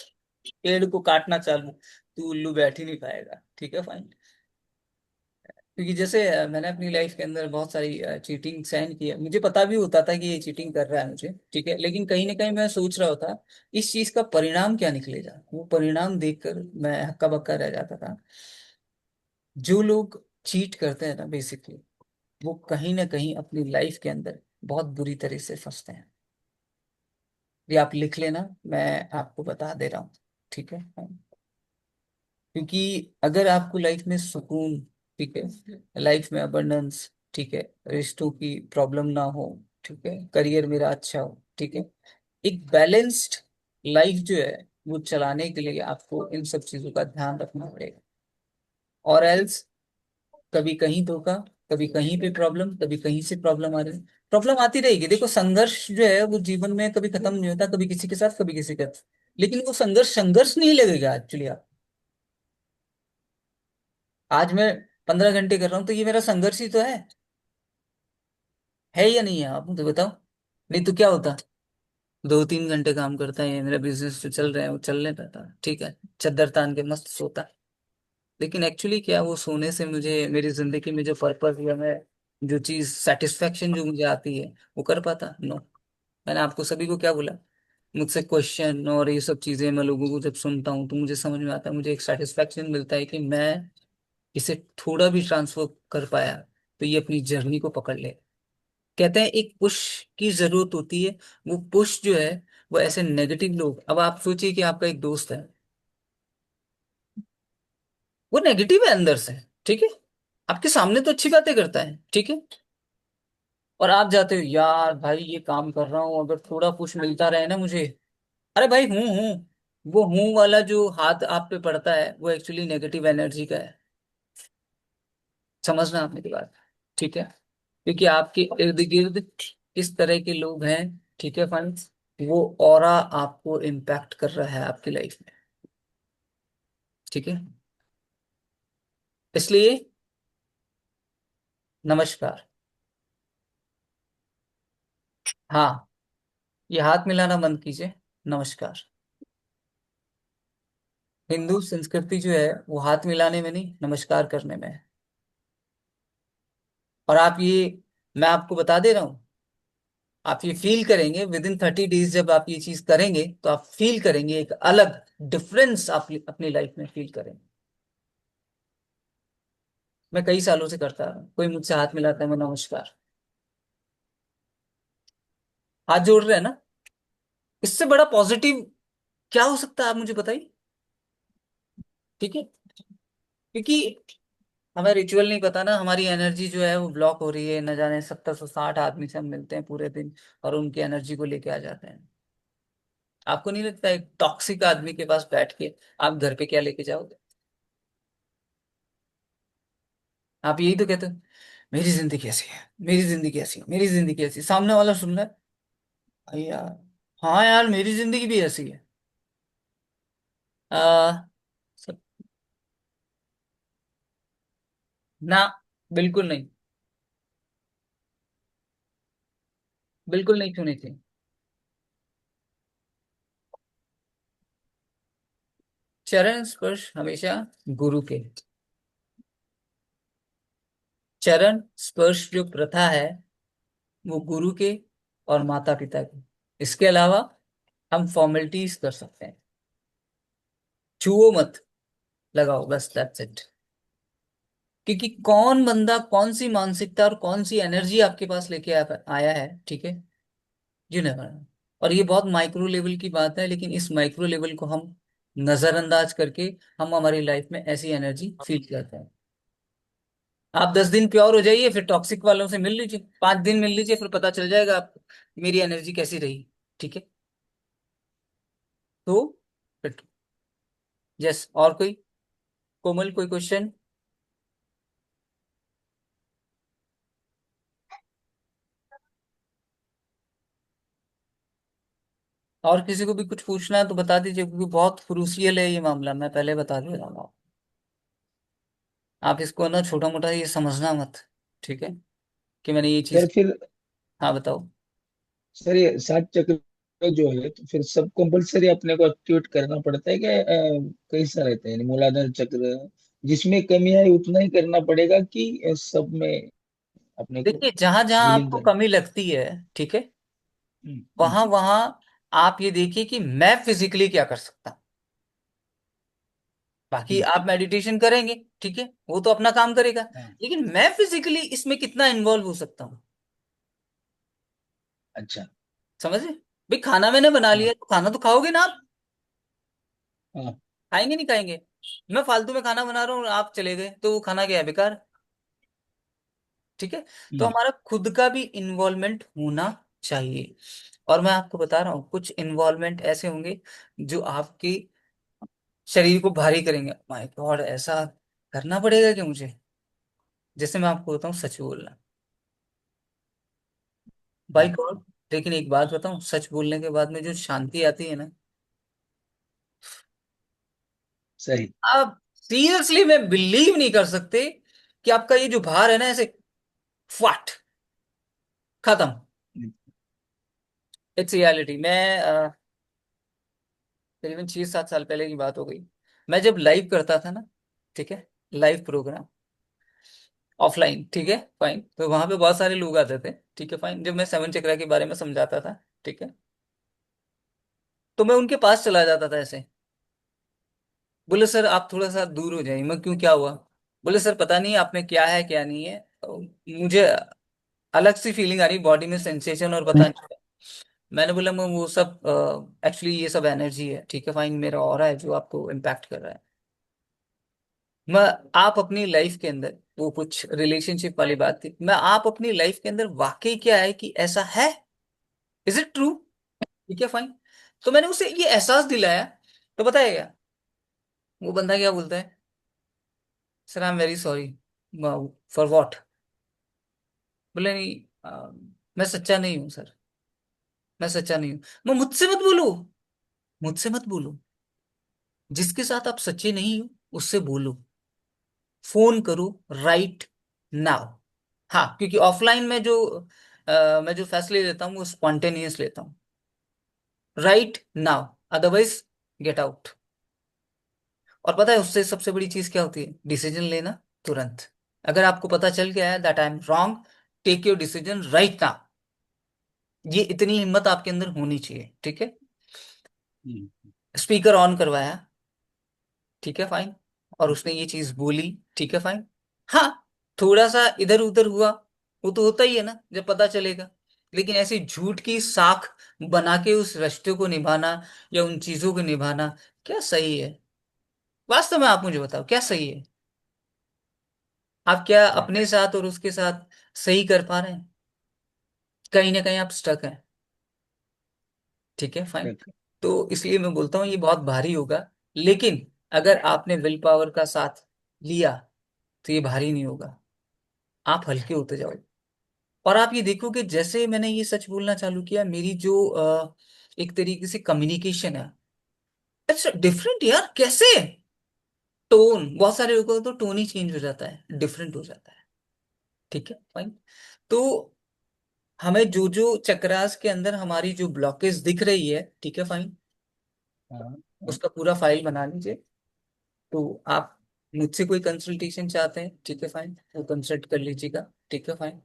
पेड़ को काटना चालू, तो उल्लू बैठ ही नहीं पाएगा, ठीक है फाइन। क्योंकि जैसे मैंने अपनी लाइफ के अंदर बहुत सारी चीटिंग सहन की है, मुझे पता भी होता था कि ये चीटिंग कर रहा है मुझे, ठीक है, लेकिन कहीं ना कहीं मैं सोच रहा होता इस चीज का परिणाम क्या निकलेगा, वो परिणाम देखकर मैं हक्का बक्का रह जाता था। जो लोग चीट करते हैं ना, बेसिकली वो कहीं ना कहीं अपनी लाइफ के अंदर बहुत बुरी तरह से फंसते हैं। ये आप लिख लेना, मैं आपको बता दे रहा हूँ, ठीक है। क्योंकि अगर आपको लाइफ में सुकून, ठीक है, लाइफ में अबंडेंस, ठीक है, रिश्तों की प्रॉब्लम ना हो, ठीक है, करियर मेरा अच्छा हो, ठीक है, एक बैलेंस्ड लाइफ जो है वो चलाने के लिए आपको इन सब चीजों का ध्यान रखना पड़ेगा। और एल्स कभी कहीं धोखा, कभी कहीं पे प्रॉब्लम, कभी कहीं से प्रॉब्लम आ रही, प्रॉब्लम आती रहेगी। देखो संघर्ष जो है वो जीवन में कभी खत्म नहीं होता, कभी किसी के साथ कभी किसी के साथ, लेकिन वो संघर्ष संघर्ष नहीं लगेगा एक्चुअली। आज मैं 15 घंटे कर रहा हूं तो ये मेरा संघर्ष ही तो है या नहीं है? आप मुझे बताओ। नहीं तो क्या होता, 2-3 घंटे काम करता है, मेरा बिजनेस जो चल रहा है वो चलने रहता है, ठीक है, चद्दर तान के मस्त सोता है। लेकिन एक्चुअली क्या, वो सोने से मुझे मेरी जिंदगी में जो पर्पस या मैं जो चीज सेटिस्फेक्शन जो मुझे आती है वो कर पाता? नो। मैंने आपको सभी को क्या बोला, मुझसे क्वेश्चन और ये सब चीजें मैं लोगों को जब सुनता हूँ तो मुझे समझ में आता है, मुझे एक सेटिस्फेक्शन मिलता है कि मैं इसे थोड़ा भी ट्रांसफर कर पाया तो ये अपनी जर्नी को पकड़ ले। कहते हैं एक पुश की जरूरत होती है, वो पुश जो है वो ऐसे नेगेटिव लोग, अब आप सोचिए कि आपका एक दोस्त है, वो नेगेटिव है अंदर से, ठीक है, आपके सामने तो अच्छी बातें करता है, ठीक है, और आप जाते हो यार भाई ये काम कर रहा हूँ अगर थोड़ा पुश मिलता रहे ना मुझे, अरे भाई हूँ, वो हूँ वाला जो हाथ आप पे पड़ता है वो एक्चुअली नेगेटिव एनर्जी का है। समझना आप मेरी बात, ठीक है, क्योंकि आपके इर्द गिर्द किस तरह के लोग हैं, ठीक है फ्रेंड्स, वो ऑरा आपको इम्पैक्ट कर रहा है आपकी लाइफ में, ठीक है। इसलिए नमस्कार। हाँ, ये हाथ मिलाना बंद कीजिए, नमस्कार। हिंदू संस्कृति जो है वो हाथ मिलाने में नहीं, नमस्कार करने में है। और आप ये, मैं आपको बता दे रहा हूँ, आप ये फील करेंगे विद इन 30 डेज, जब आप ये चीज करेंगे तो आप फील करेंगे एक अलग डिफरेंस, आप अपनी लाइफ में फील करेंगे। मैं कई सालों से करता रहा हूं, कोई मुझसे हाथ मिलाता है मैं नमस्कार, हाथ जोड़ रहे हैं ना, इससे बड़ा पॉजिटिव क्या हो सकता है आप मुझे बताइए, ठीक है। क्योंकि हमें रिचुअल नहीं पता ना, हमारी एनर्जी जो है वो ब्लॉक हो रही है, न जाने 70 से 60 आदमी से हम मिलते हैं पूरे दिन और उनकी एनर्जी को लेके आ जाते हैं। आपको नहीं लगता एक टॉक्सिक आदमी के पास बैठ के आप घर पे क्या लेके जाओगे? आप यही तो कहते हो, मेरी जिंदगी ऐसी है, मेरी जिंदगी ऐसी है, मेरी जिंदगी ऐसी है। सामने वाला सुन रहा है, अरे यार, हाँ यार मेरी जिंदगी भी ऐसी है। आ, सब, ना, बिल्कुल नहीं, बिल्कुल नहीं, क्यों नहीं थी? चरण स्पर्श हमेशा गुरु के, चरण स्पर्श जो प्रथा है वो गुरु के और माता पिता के, इसके अलावा हम फॉर्मेलिटीज कर सकते हैं, छुओ मत, लगाओ बस, दैट्स इट। क्योंकि कौन बंदा कौन सी मानसिकता और कौन सी एनर्जी आपके पास लेके आया है, ठीक है, यू नेवर नो। और ये बहुत माइक्रो लेवल की बात है, लेकिन इस माइक्रो लेवल को हम नजरअंदाज करके हम हमारी लाइफ में ऐसी एनर्जी फील करते हैं। आप 10 दिन प्योर हो जाइए, फिर टॉक्सिक वालों से मिल लीजिए, 5 दिन मिल लीजिए, फिर पता चल जाएगा आपको मेरी एनर्जी कैसी रही, ठीक है। तो यस, और कोई, कोमल कोई क्वेश्चन? और किसी को भी कुछ पूछना है तो बता दीजिए, क्योंकि बहुत क्रूसियल है ये मामला, मैं पहले बता दे रहा हूँ। आप इसको ना छोटा मोटा ये समझना मत, ठीक है, कि मैंने ये सर चीज। फिर, हाँ बताओ। सर ये 7 चक्र जो है तो फिर सब कंपलसरी अपने को एक्टिवेट करना पड़ता है क्या? कैसा रहता है, यानी मूलाधार चक्र जिसमें कमी है उतना ही करना पड़ेगा कि सब में अपने को देखिए जहां जहां विलीन आपको करना? कमी लगती है, ठीक है, हम्म, हम्म, वहां वहां आप ये देखिए कि मैं फिजिकली क्या कर सकता हूं। बाकी हम्म, आप मेडिटेशन करेंगे, ठीक है, वो तो अपना काम करेगा, हाँ, लेकिन मैं फिजिकली इसमें कितना इन्वॉल्व हो सकता हूँ, अच्छा। समझे? भाई खाना मैंने बना हाँ लिया तो खाना तो खाओगे ना आप। हाँ। खाएंगे नहीं खाएंगे। मैं फालतू में खाना बना रहा हूँ आप चले गए तो वो खाना क्या है, बेकार। ठीक है। तो हम्म, हमारा खुद का भी इन्वॉल्वमेंट होना चाहिए। और मैं आपको बता रहा हूँ कुछ इन्वॉल्वमेंट ऐसे होंगे जो आपके शरीर को भारी करेंगे। माय गॉड, ऐसा करना पड़ेगा क्या मुझे। जैसे मैं आपको बताऊं, सच बोलना, बाय हाँ, गॉड। लेकिन एक बात बताऊं, सच बोलने के बाद में जो शांति आती है ना, सही। आप सीरियसली में बिलीव नहीं कर सकते कि आपका ये जो भार है ना, ऐसे फट खत्म। It's reality. मैं करीबन 6-7 साल पहले की बात हो गई। मैं जब लाइव करता था ना, ठीक है, लाइव प्रोग्राम ऑफलाइन, ठीक है फाइन, तो वहां पे बहुत सारे लोग आते थे, ठीक है फाइन, जब मैं सेवन चक्रा के बारे में समझाता था, ठीक है, तो मैं उनके पास चला जाता था ऐसे। बोले सर आप थोड़ा सा दूर हो जाइए। मैं क्यों, क्या हुआ। बोले सर पता नहीं आप में क्या है क्या नहीं है, मुझे अलग सी फीलिंग आ रही बॉडी में, सेंसेशन और पता नहीं। मैंने बोला मैं वो सब एक्चुअली ये सब एनर्जी है, ठीक है फाइन, मेरा ऑरा है जो आपको इम्पैक्ट कर रहा है। मैं आप अपनी लाइफ के अंदर, वो कुछ रिलेशनशिप वाली बात थी, मैं आप अपनी लाइफ के अंदर वाकई क्या है कि ऐसा है, इज इट ट्रू, ठीक है फाइन। तो मैंने उसे ये एहसास दिलाया। तो बताइएगा वो बंदा क्या बोलता है, sir I am very sorry. For what. बोले नहीं मैं सच्चा नहीं हूँ सर, मैं सच्चा नहीं हूँ। मैं मुझसे मत बोलो, मुझसे मत बोलो, जिसके साथ आप सच्चे नहीं हो उससे बोलो, फोन करो राइट नाउ। हाँ, क्योंकि ऑफलाइन में जो मैं जो फैसले लेता हूँ वो स्पॉन्टेनियस लेता हूँ, right now, otherwise get out. और पता है उससे सबसे बड़ी चीज क्या होती है, डिसीजन लेना तुरंत। अगर आपको पता चल गया है that I am wrong, take your decision right now. ये इतनी हिम्मत आपके अंदर होनी चाहिए, ठीक है। हम्म, स्पीकर ऑन करवाया, ठीक है फाइन, और उसने ये चीज बोली, ठीक है फाइन। हाँ, थोड़ा सा इधर उधर हुआ, वो तो होता ही है ना जब पता चलेगा। लेकिन ऐसी झूठ की साख बना के उस रिश्ते को निभाना या उन चीजों को निभाना, क्या सही है। वास्तव में आप मुझे बताओ क्या सही है। आप क्या सही। अपने साथ और उसके साथ सही कर पा रहे हैं। कहीं ना कहीं आप स्टक हैं, ठीक है फाइन। तक। तो इसलिए मैं बोलता हूँ ये बहुत भारी होगा, लेकिन अगर आपने विल पावर का साथ लिया तो ये भारी नहीं होगा, आप हल्के होते जाओ। और आप ये देखो कि जैसे मैंने ये सच बोलना चालू किया, मेरी जो एक तरीके से कम्युनिकेशन है, अच्छा डिफरेंट यार, कैसे टोन, बहुत सारे लोगों का तो टोन ही चेंज हो जाता है, डिफरेंट हो जाता है, ठीक है फाइन। तो हमें जो जो चक्रास के अंदर हमारी जो ब्लॉकेज दिख रही है, ठीक है फाइन, हाँ हाँ। उसका पूरा फाइल बना लीजिए। तो आप मुझसे कोई कंसल्टेशन चाहते हैं, ठीक है फाइन, वो कंसल्ट कर लीजिएगा, ठीक है फाइन।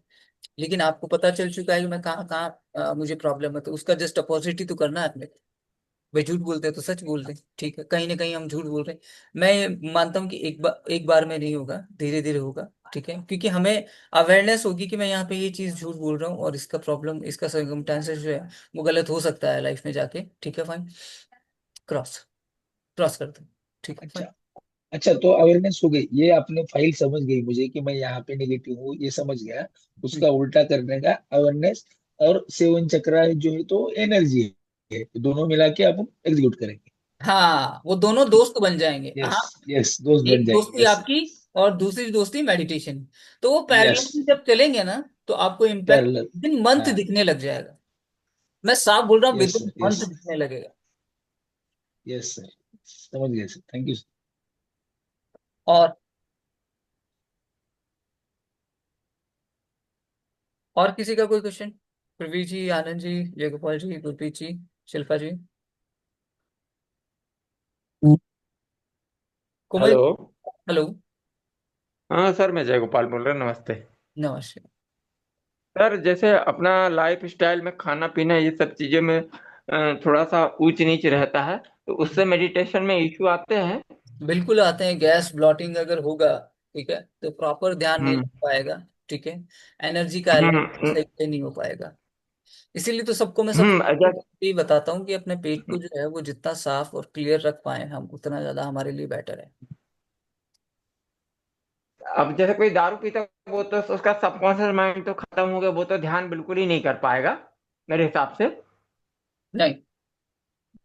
लेकिन आपको पता चल चुका है कि मैं कहाँ कहाँ मुझे प्रॉब्लम है, तो उसका जस्ट अपोजिट ही तो करना है आपने। भाई झूठ बोलते हैं तो सच बोलते हैं, ठीक है, कहीं ना कहीं हम झूठ बोल रहे हैं। मैं ये मानता हूँ कि एक बार में नहीं होगा, धीरे धीरे होगा, ठीक है, क्योंकि हमें अवेयरनेस होगी कि मैं यहाँ पे ये चीज झूठ बोल रहा हूँ और इसका प्रॉब्लम, इसका सर्कमस्टेंसेस जो है वो गलत हो सकता है लाइफ में जाके, ठीक है फाइन। क्रॉस क्रॉस कर दो, ठीक है अच्छा। फाइन। अच्छा, तो अवेयरनेस हो गई, ये आपने फाइल समझ गई मुझे कि मैं यहाँ पे नेगेटिव हूँ, ये समझ गया। हम्म। उसका उल्टा करने का अवेयरनेस। और सेवन चक्रा जो है तो एनर्जी है, तो दोनों मिला के अपन एग्जीक्यूट करेंगे। हाँ, वो दोनों दोस्त बन जाएंगे, यस हाँ। यस, दोस्त बन एक जाएंगे, दोस्ती यस। आपकी और दूसरी दोस्ती मेडिटेशन। तो वो यस। पैरेलल जब चलेंगे ना, तो आपको इम्पैक्ट पैरेलल। विदिन मंथ हाँ। दिखने लग जाएगा। मैं साफ बोल रहा हूँ, yes within sir, yes. Month दिखने लगेगा। यस सर, समझ गए सर, थैंक यू। और और किसी का कोई क्वेश्चन। प्रवीर जी, आनंद जी, जयगोपाल जी, गुरप्रीत जी, शिल्पा जी, कोमल। हेलो। हेलो। हाँ सर, मैं जय गोपाल बोल रहा हूँ, नमस्ते। नमस्ते। सर, जैसे अपना लाइफ स्टाइल में खाना पीना ये सब चीज़ों में थोड़ा सा ऊंच नीच रहता है, तो उससे मेडिटेशन में इश्यू आते हैं। बिल्कुल आते हैं, गैस ब्लॉटिंग अगर होगा, ठीक है, तो प्रॉपर ध्यान नहीं हम्म। लग पाएगा, ठीक है, एनर्जी का अलाइनमेंट हम्म। सही से नहीं हो पाएगा। इसीलिए तो सबको मैं सबसे जैसे यही बताता हूँ कि अपने पेट को जो है वो जितना साफ और क्लियर रख पाए हम, उतना ज्यादा हमारे लिए बेटर है। अब जैसे कोई दारू पीता है, वो तो उसका सबकॉन्शियस माइंड तो खत्म हो गया, वो तो ध्यान बिल्कुल ही नहीं कर पाएगा मेरे हिसाब से। नहीं।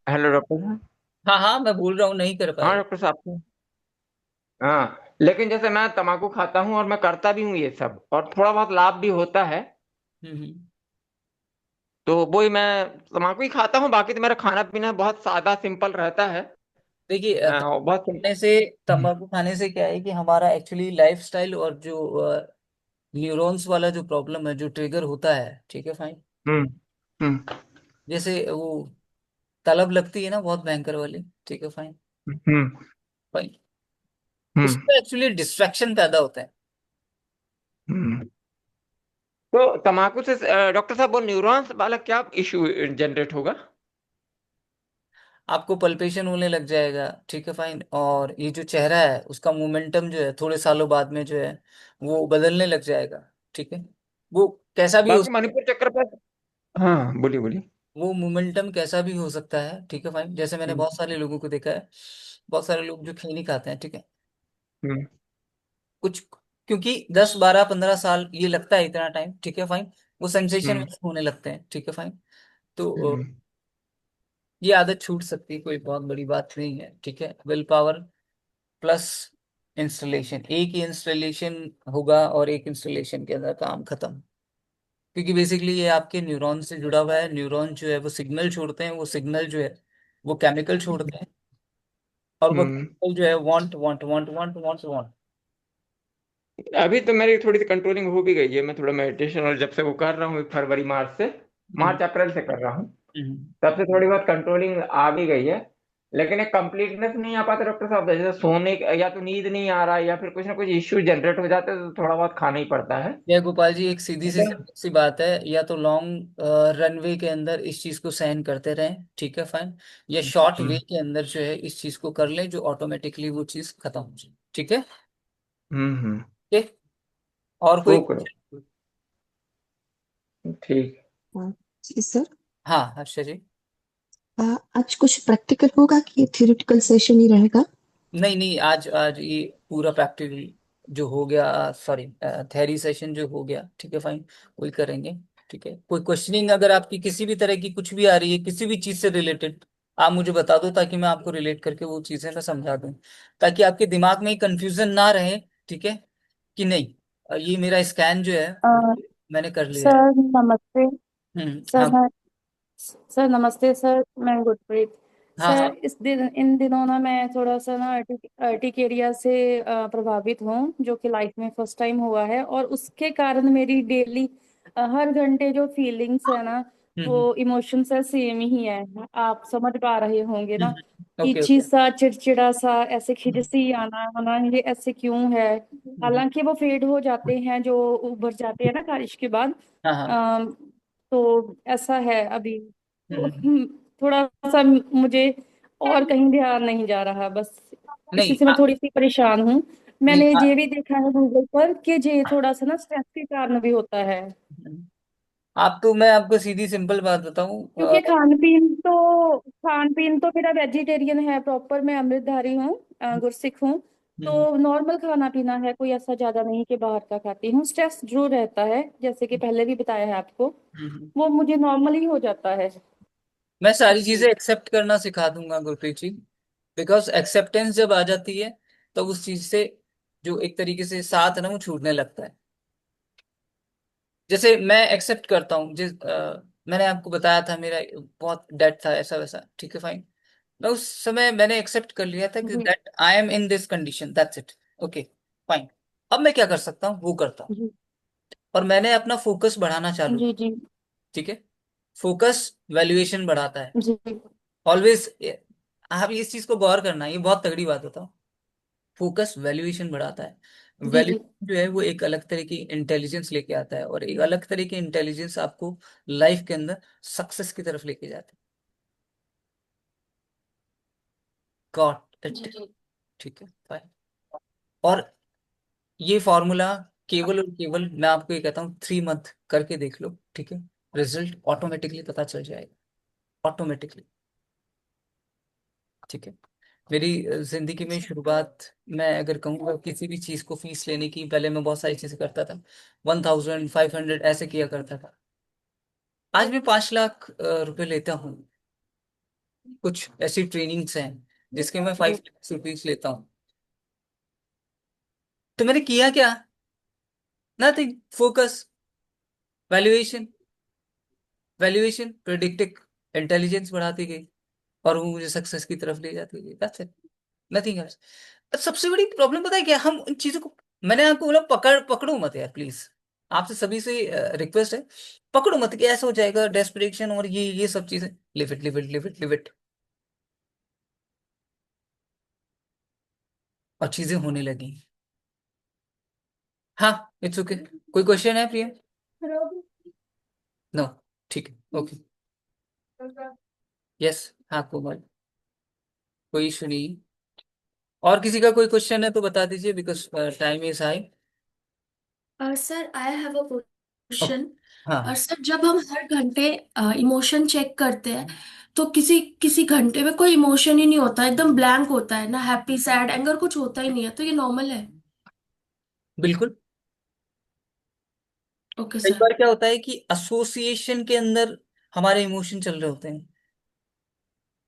हेलो डॉक्टर साहब। हाँ हाँ, मैं बोल रहा हूँ नहीं कर हाँ पाएगा। डॉक्टर साहब। हाँ, लेकिन जैसे मैं तम्बाकू खाता हूँ और मैं करता भी हूँ ये सब, और थोड़ा बहुत लाभ भी होता है, हम्म। तो वही मैं तम्बाकू ही खाता हूँ। बाकी तो मेरा खाना पीना बहुत सादा सिंपल रहता है। देखिए बहुत सिंपल। तंबाकू खाने से क्या है कि हमारा एक्चुअली लाइफस्टाइल और जो न्यूरॉन्स वाला जो प्रॉब्लम है, जो ट्रिगर होता है, ठीक है फाइन। हम्म। हम्म। जैसे वो तलब लगती है ना बहुत भयंकर वाली, ठीक है फाइन। हम्म। फाइन। हम्म। उसमें एक्चुअली डिस्ट्रैक्शन पैदा होता है। हम्म। तो तम्बाकू से डॉक्टर साहब वो न्यूरॉन्स वाला क्या इशू जनरेट होगा? आपको पल्पेशन होने लग जाएगा, ठीक है फाइन। और ये जो चेहरा है उसका मोमेंटम जो है थोड़े सालों बाद में जो है वो बदलने लग जाएगा, ठीक है। वो कैसा भी हो, बाकी मणिपुर चक्कर पर। हाँ, बोलिए बोलिए। वो मोमेंटम कैसा भी हो सकता है, ठीक है फाइन। जैसे मैंने हम्म। बहुत सारे लोगों को देखा है, बहुत सारे लोग जो खैनी खाते हैं, ठीक है, हम्म। कुछ, क्योंकि 10 12 15 साल ये लगता है इतना टाइम, ठीक है फाइन, वो सेंसेशन हम्म। होने लगते हैं, ठीक है फाइन। तो हम्म। ये आदत छूट सकती है, कोई बहुत बड़ी बात नहीं है, ठीक है। विल पावर प्लस इंस्टॉलेशन, एक ही इंस्टॉलेशन होगा और एक इंस्टॉलेशन के अंदर काम खत्म। क्योंकि बेसिकली ये आपके न्यूरॉन से जुड़ा हुआ है। न्यूरॉन जो है वो सिग्नल छोड़ते हैं, वो सिग्नल जो है वो केमिकल छोड़ते हैं, और वो हम्म। केमिकल जो है want want want want want want. अभी तो मेरी थोड़ी सी कंट्रोलिंग हो भी गई है। मैं थोड़ा मेडिटेशन और जब से वो कर रहा हूँ, फरवरी मार्च से, मार्च अप्रैल से कर रहा हूँ, तब से थोड़ी बहुत कंट्रोलिंग आ भी गई है। लेकिन एक कंप्लीटनेस नहीं आ पाता डॉक्टर साहब। जैसे या तो नींद नहीं आ रहा है, या फिर कुछ ना कुछ इश्यू जनरेट हो जाते हैं, तो थोड़ा बहुत खाना ही पड़ता है। जय गोपाल जी, एक सीधी सी अच्छा। simple सी बात है, या तो लॉन्ग रनवे के अंदर इस चीज को सहन करते रहें, ठीक है फाइन, या शॉर्ट वे हम्म। के अंदर जो है इस चीज को कर लें, जो ऑटोमेटिकली वो चीज खत्म हो जाए, ठीक है। हम्म। हम्म। ठीक। और कोई ओके। ठीक। हाँ, जी सर। हाँ हर्षा जी। आज कुछ प्रैक्टिकल होगा कि थियोरेटिकल सेशन ही रहेगा? नहीं नहीं, आज आज ये पूरा प्रैक्टिकल जो हो गया, सॉरी, थ्योरी सेशन जो हो गया, ठीक है फाइन, वही करेंगे, ठीक है। कोई क्वेश्चनिंग अगर आपकी किसी भी तरह की कुछ भी आ रही है किसी भी चीज से रिलेटेड, आप मुझे बता दो, ताकि मैं आपको रिलेट करके वो चीजें मैं समझा दूं, ताकि आपके दिमाग में कंफ्यूजन ना रहे, ठीक है, कि नहीं ये मेरा स्कैन जो है अ, मैंने कर लिया है। सर नमस्ते। सर हाँ मैं सर नमस्ते सर, मैं गुरप्रीत। हाँ हाँ। सर इन दिनों ना मैं थोड़ा सा ना अर्टिक एरिया से प्रभावित हूँ, जो कि लाइफ में फर्स्ट टाइम हुआ है, और उसके कारण मेरी डेली हर घंटे जो फीलिंग्स है ना, हम्म वो इमोशंस है सेम ही है। आप समझ पा रहे होंगे ना, ओके इच्छी ओके। सा, चिड़चिड़ा सा, ऐसे खिजसी आना आना, ये ऐसे क्यों है? हालांकि वो फेड हो जाते हैं, जो उभर जाते हैं ना खारिश के बाद। हाँ हाँ। अम, तो ऐसा है अभी। तो हम्म। थोड़ा सा मुझे और कहीं ध्यान नहीं जा रहा, बस इसी नहीं से मैं थोड़ी सी परेशान हूँ। नहीं मैंने ये भी देखा है गूगल पर कि ये थोड़ा सा ना स्ट्रेस के कारण भी होता है। आप तो, मैं आपको सीधी सिंपल बात बताऊं, क्योंकि खान पीन तो मेरा वेजिटेरियन है प्रॉपर, मैं अमृतधारी हूँ, गुरसिख हूँ। हम्म, तो नॉर्मल खाना पीना है, कोई ऐसा ज्यादा नहीं कि बाहर का खाती हूँ। स्ट्रेस जरूर रहता है, जैसे कि पहले भी बताया है आपको, हम्म। वो मुझे नॉर्मली हो जाता है। मैं सारी चीजें जी एक्सेप्ट करना सिखा दूंगा गुरप्रीत जी। बिकॉज एक्सेप्टेंस जब आ जाती है तो उस चीज से जो एक तरीके से साथ है ना वो छूटने लगता है। जैसे मैं एक्सेप्ट करता हूँ, मैंने आपको बताया था मेरा बहुत डेट था ऐसा वैसा, ठीक है फाइन। मैं उस समय मैंने एक्सेप्ट कर लिया था कि जी that I am in this condition, that's it, okay fine. अब मैं क्या कर सकता हूँ वो करता हूँ, जी और मैंने अपना फोकस बढ़ाना चालू, जी जी ठीक है। फोकस वैल्यूएशन बढ़ाता है जी ऑलवेज। आप इस चीज को गौर करना, ये बहुत तगड़ी बात होता है। फोकस वैल्यूएशन बढ़ाता है। जी जी वैल्यूएशन जो है वो एक अलग तरह की इंटेलिजेंस लेके आता है, और एक अलग तरह की इंटेलिजेंस आपको लाइफ के अंदर सक्सेस की तरफ लेके जाता है। Got ji it. जी ठीक है फाइन। और ये फॉर्मूला केवल और केवल मैं आपको ये कहता हूँ 3 मंथ करके देख लो, ठीक है। रिजल्ट ऑटोमेटिकली पता चल जाएगा, ऑटोमेटिकली। ठीक है। मेरी जिंदगी में शुरुआत, मैं अगर कहूँगा किसी भी चीज को फीस लेने की, पहले मैं बहुत सारी चीजें करता था, 1,500 ऐसे किया करता था। आज मैं 5 लाख रुपए लेता हूँ। कुछ ऐसी ट्रेनिंग्स हैं जिसके मैं 5 लाख रुपीज लेता हूँ। तो मैंने किया क्या? Nothing. Focus, valuation, valuation, predictive intelligence बढ़ाती गई और वो मुझे सक्सेस की तरफ ले जाती गई। That's it, nothing else. सबसे बड़ी प्रॉब्लम पता है क्या? हम इन चीजों को, मैंने आपको बोला पकड़ो मत यार प्लीज। आपसे सभी से रिक्वेस्ट है, पकड़ो मत कि ऐसा हो जाएगा, डेस्परेशन और ये सब चीजें। Live it, live it, live it, live it, और चीजें होने लगी। हाँ, इट्स ओके। कोई क्वेश्चन है प्रिया? नो? ठीक है, ओके। यस। हाँ कोमल, कोई इशू नहीं। और किसी का कोई क्वेश्चन है तो बता दीजिए, because time is high. Sir I have a question. हाँ, सर जब हम हर घंटे इमोशन चेक करते हैं तो किसी किसी घंटे में कोई इमोशन ही नहीं होता, एकदम ब्लैंक होता है ना, हैप्पी सैड एंगर कुछ होता ही नहीं है, तो ये नॉर्मल है? बिल्कुल। ओके कई सर। बार क्या होता है कि एसोसिएशन के अंदर हमारे इमोशन चल रहे होते हैं।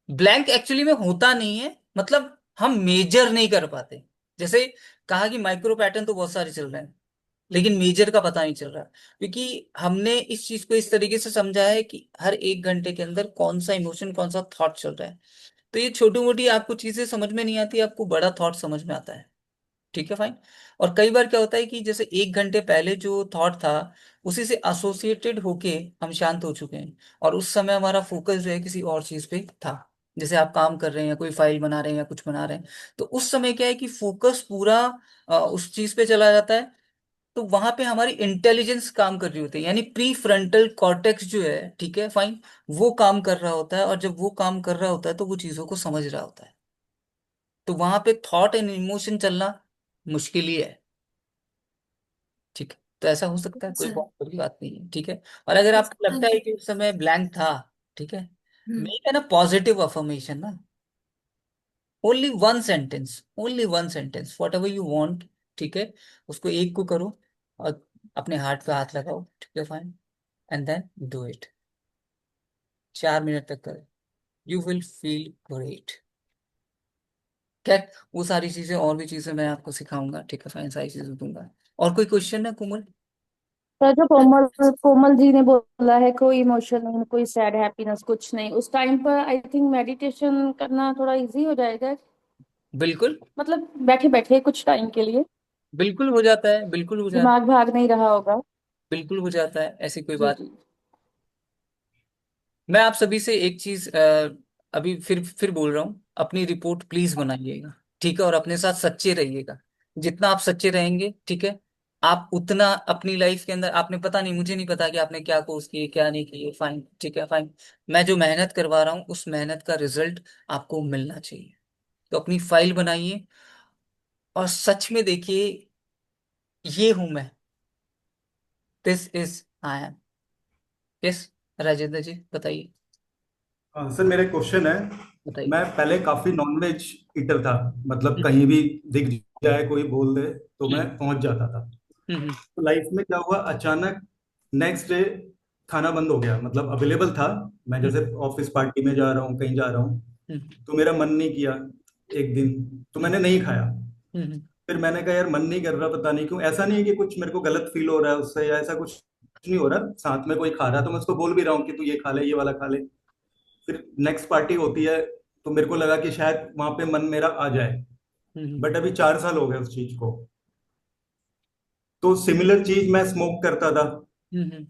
ब्लैंक एक्चुअली में होता नहीं है, मतलब हम मेजर नहीं कर पाते। जैसे कहा कि माइक्रो पैटर्न तो बहुत सारे चल रहे हैं, लेकिन मेजर का पता नहीं चल रहा, क्योंकि हमने इस चीज को इस तरीके से समझा है कि हर 1 घंटे के अंदर कौन सा इमोशन, कौन सा थॉट चल रहा है। तो ये छोटी मोटी आपको चीजें समझ में नहीं आती, आपको बड़ा थॉट समझ में आता है। ठीक है, फाइन। और कई बार क्या होता है कि जैसे 1 घंटे पहले जो थॉट था, उसी से एसोसिएटेड होके हम शांत हो चुके हैं, और उस समय हमारा फोकस जो है किसी और चीज पे था। जैसे आप काम कर रहे हैं, कोई फाइल बना रहे हैं या कुछ बना रहे हैं, तो उस समय क्या है कि फोकस पूरा उस चीज पे चला जाता है। तो वहां पे हमारी इंटेलिजेंस काम कर रही होती है, यानी प्री फ्रंटल कॉर्टेक्स जो है, ठीक है फाइन, वो काम कर रहा होता है। और जब वो काम कर रहा होता है तो वो चीजों को समझ रहा होता है। तो वहां पे थॉट एंड इमोशन चलना मुश्किल ही है। ठीक है, तो ऐसा हो सकता है, कोई सर। बहुत बड़ी बात नहीं है। ठीक है। और अगर आपको लगता थैंक है यू। कि उस समय ब्लैंक था, ठीक है, make an a positive affirmation ना। Only one sentence, only one sentence, whatever you want. ठीक है, उसको एक को करो और अपने हार्ट पे हाथ लगाओ। ठीक है, fine, and then do it. 4 minute तक करो, यू विल फील ग्रेट। खैर, वो सारी चीजें और भी चीजें मैं आपको सिखाऊंगा। ठीक है, फाइन, सारी चीजें दूंगा। और कोई क्वेश्चन है कोमल? सर जो कोमल कोमल जी ने बोला है कोई इमोशन नहीं, कोई सैड हैप्पीनेस कुछ नहीं, उस टाइम पर आई थिंक मेडिटेशन करना थोड़ा इजी हो जाएगा, बिल्कुल, मतलब बैठे बैठे कुछ टाइम के लिए बिल्कुल हो जाता है, बिल्कुल हो जाता है, दिमाग भाग नहीं रहा होगा। बिल्कुल हो जाता है, ऐसी कोई जी बात। जी। मैं आप सभी से एक चीज अभी फिर बोल रहा हूँ, अपनी रिपोर्ट प्लीज बनाइएगा। ठीक है, और अपने साथ सच्चे रहिएगा। जितना आप सच्चे रहेंगे, ठीक है, आप उतना अपनी लाइफ के अंदर, आपने पता नहीं, मुझे नहीं पता कि आपने क्या कोर्स किए क्या नहीं किए, फाइन, ठीक है, फाइन। मैं जो मेहनत करवा रहा हूँ उस मेहनत का रिजल्ट आपको मिलना चाहिए। तो अपनी फाइल बनाइए और सच में देखिए, ये हूं मैं, this is I am. Yes, Rajendra ji बताइए, हाँ सर, मेरा क्वेश्चन है। बताइए। मैं पहले काफी नॉनवेज ईटर था, मतलब कहीं भी दिख जाए, कोई बोल दे तो मैं हम्म पहुंच जाता था। हम्म तो लाइफ में क्या हुआ, अचानक नेक्स्ट डे खाना बंद हो गया। मतलब अवेलेबल था, मैं हम्म जैसे ऑफिस पार्टी में जा रहा हूँ, कहीं जा रहा हूँ, हम्म तो मेरा मन नहीं किया एक दिन, तो मैंने नहीं खाया। हम्म फिर मैंने कहा यार मन नहीं कर रहा, पता नहीं क्यों। ऐसा नहीं है कि कुछ मेरे को गलत फील हो रहा है उससे, या ऐसा कुछ नहीं हो रहा। साथ में कोई खा रहा है तो मैं उसको बोल भी रहा हूँ कि तू ये खा ले, ये वाला खा ले। फिर नेक्स्ट पार्टी होती है, तो मेरे को लगा कि शायद वहां पे मन मेरा आ जाए। हम्म बट अभी 4 साल हो गए उस चीज को। तो सिमिलर चीज मैं स्मोक करता था। हम्म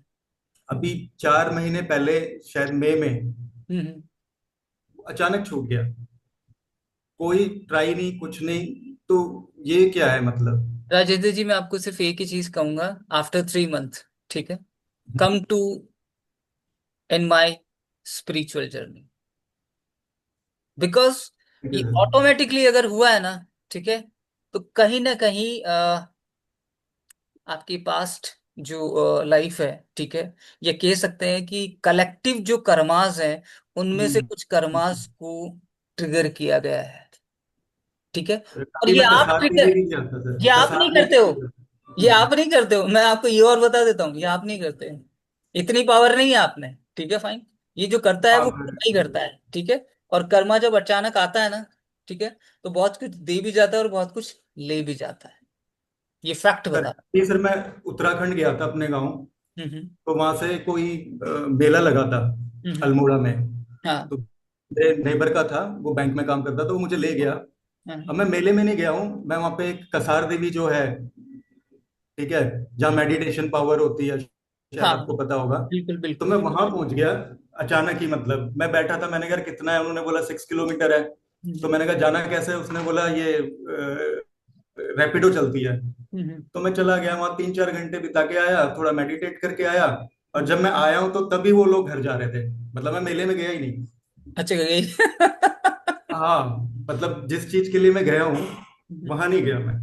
अभी 4 महीने पहले, शायद मई में, हम्म अचानक छूट गया। कोई ट्राई नहीं, कुछ नहीं। तो ये क्या है मतलब? राजेंद्र जी, मैं आपको सिर्फ एक ही चीज कहूंगा, आफ्टर 3 मंथ, ठीक है, come to in my spiritual journey. Because ठीक है ये सर। ऑटोमेटिकली अगर हुआ है ना, ठीक है, तो कहीं ना कहीं आपकी पास्ट जो लाइफ है, ठीक है, ये कह सकते हैं कि कलेक्टिव जो कर्मास है, उनमें से कुछ कर्मास को ट्रिगर किया गया है, ठीक है। और अभी मैं कसार के लिए नहीं जाता ये सर, आप नहीं कसार के करते लिए हो, नहीं जाता। ये आप नहीं करते हो, मैं आपको ये और बता देता हूँ, ये आप नहीं करते हो, इतनी पावर नहीं है आप में, ठीक है फाइन। ये जो करता है हाँ वो हाँ। नहीं करता है, ठीक है। और कर्मा जब अचानक आता है ना, ठीक है, तो बहुत कुछ दे भी जाता है और बहुत कुछ ले भी जाता है, ये फैक्ट सर बता। ये सर मैं उत्तराखंड गया था अपने गांव। हम्म। तो वहां से कोई मेला लगा था हम्म। अल्मोड़ा में। हाँ। तो मेरे नेबर का था, वो बैंक में काम करता, तो वो मुझे ले गया। अब हाँ। मैं मेले में नहीं गया हूँ, मैं वहां पे एक कसार देवी जो है, ठीक है, जहाँ मेडिटेशन पावर होती है, शायद हाँ, आपको पता होगा। बिल्कुल तो बिल्कुल। मैं वहां पहुंच गया अचानक ही, मतलब मैं बैठा था, मैंने कहा कितना है, उन्होंने बोला 6 किलोमीटर है। तो हम्म। मैंने कहा जाना कैसे है, उसने बोला ये रैपिडो चलती है। हम्म। तो मैं चला गया वहां, 3-4 घंटे बिता के आया, थोड़ा मेडिटेट करके आया। और हम्म। जब मैं आया हूं तो तभी वो लोग घर जा रहे थे, मतलब मैं मेले में गया ही नहीं। अच्छा गई। हाँ, मतलब जिस चीज के लिए मैं गया हूँ वहां नहीं गया मैं,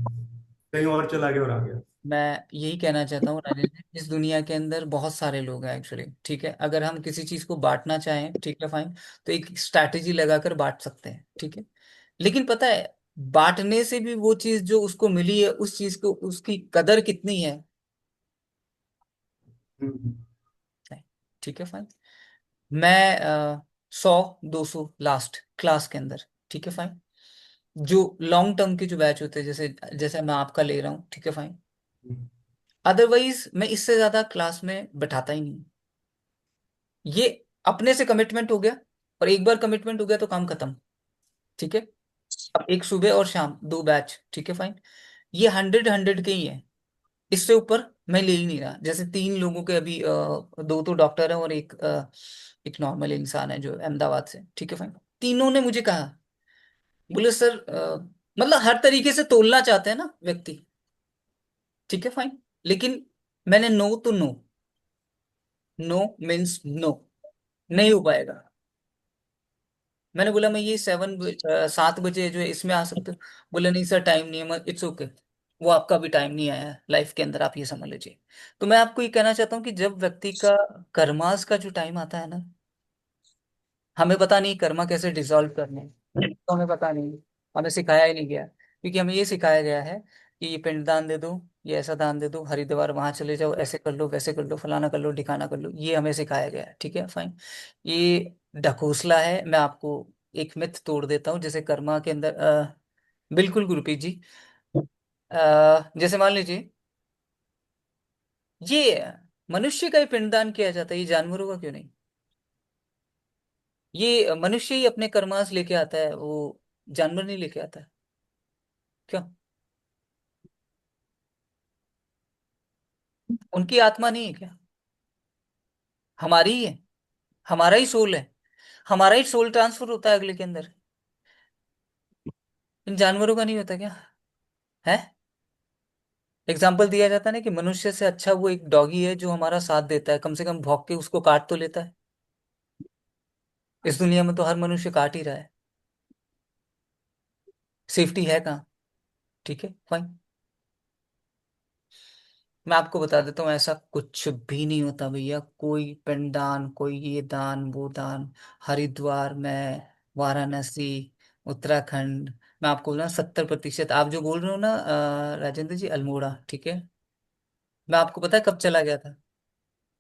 कहीं और चला गया और आ गया। मैं यही कहना चाहता हूँ राजेंद्र, इस दुनिया के अंदर बहुत सारे लोग हैं एक्चुअली, ठीक है। अगर हम किसी चीज को बांटना चाहें, ठीक है फाइन, तो एक स्ट्रैटेजी लगाकर बांट सकते हैं, ठीक है। लेकिन पता है, बांटने से भी वो चीज जो उसको मिली है, उस चीज को, उसकी कदर कितनी है, हम्म। ठीक है फाइन। मैं 100 200 लास्ट क्लास के अंदर, ठीक है फाइन, जो लॉन्ग टर्म के जो बैच होते हैं, जैसे जैसे मैं आपका ले रहा हूँ, ठीक है फाइन, अदरवाइज मैं इससे ज्यादा क्लास में बैठाता ही नहीं। ये अपने से कमिटमेंट हो गया, और एक बार कमिटमेंट हो गया तो काम खत्म, ठीक है। अब एक सुबह और शाम 2 बैच, ठीक है फाइन, ये 100 100 के ही है, इससे ऊपर मैं ले ही नहीं रहा। जैसे 3 लोगों के अभी 2 तो डॉक्टर हैं और एक नॉर्मल इंसान है जो अहमदाबाद से, ठीक है फाइन। तीनों ने मुझे कहा, बोले सर मतलब हर तरीके से तोलना चाहते हैं ना व्यक्ति, ठीक है फाइन, लेकिन मैंने नो तो नो, नो मीन्स नो, नहीं हो पाएगा। मैंने बोला मैं ये 7 बजे जो है इसमें आ सकते हो? बोले नहीं सर टाइम नहीं है, इट्स ओके, वो आपका भी टाइम नहीं आया है लाइफ के अंदर, आप ये समझ लीजिए। तो मैं आपको ये कहना चाहता हूँ कि जब व्यक्ति का कर्मास का जो टाइम आता है ना, हमें पता नहीं कर्मा कैसे डिसॉल्व करने हैं, तो हमें पता नहीं, हमें सिखाया ही नहीं गया, क्योंकि हमें ये सिखाया गया है कि ये पिंडदान दे दो, ये ऐसा दान दे दो, हरिद्वार वहां चले जाओ, ऐसे कर लो, वैसे कर लो, फलाना कर लो, ढिकाना कर लो, ये हमें सिखाया गया है, ठीक है फाइन। ये ढकोसला है। मैं आपको एक मिथ तोड़ देता हूँ, जैसे कर्मा के अंदर बिल्कुल गुरुप्रीत जी, जैसे मान लीजिए, ये मनुष्य का ही पिंडदान किया जाता है, ये जानवरों का क्यों नहीं? ये मनुष्य ही अपने कर्मास लेके आता है, वो जानवर नहीं लेके आता है, क्यों? उनकी आत्मा नहीं है क्या? हमारी ही है, हमारा ही सोल है, हमारा ही सोल ट्रांसफर होता है अगले के अंदर, इन जानवरों का नहीं होता क्या है? एग्जाम्पल दिया जाता है ना कि मनुष्य से अच्छा वो एक डॉगी है जो हमारा साथ देता है, कम से कम भौंक के उसको काट तो लेता है। इस दुनिया में तो हर मनुष्य काट ही रहा है, सेफ्टी है कहाँ, ठीक है फाइन। मैं आपको बता देता हूँ, ऐसा कुछ भी नहीं होता भैया, कोई पिंडदान, कोई ये दान वो दान, हरिद्वार में, वाराणसी, उत्तराखंड, मैं आपको बोल रहा हूँ 70%। आप जो बोल रहे हो ना राजेंद्र जी, अल्मोड़ा, ठीक है, मैं आपको पता है कब चला गया था?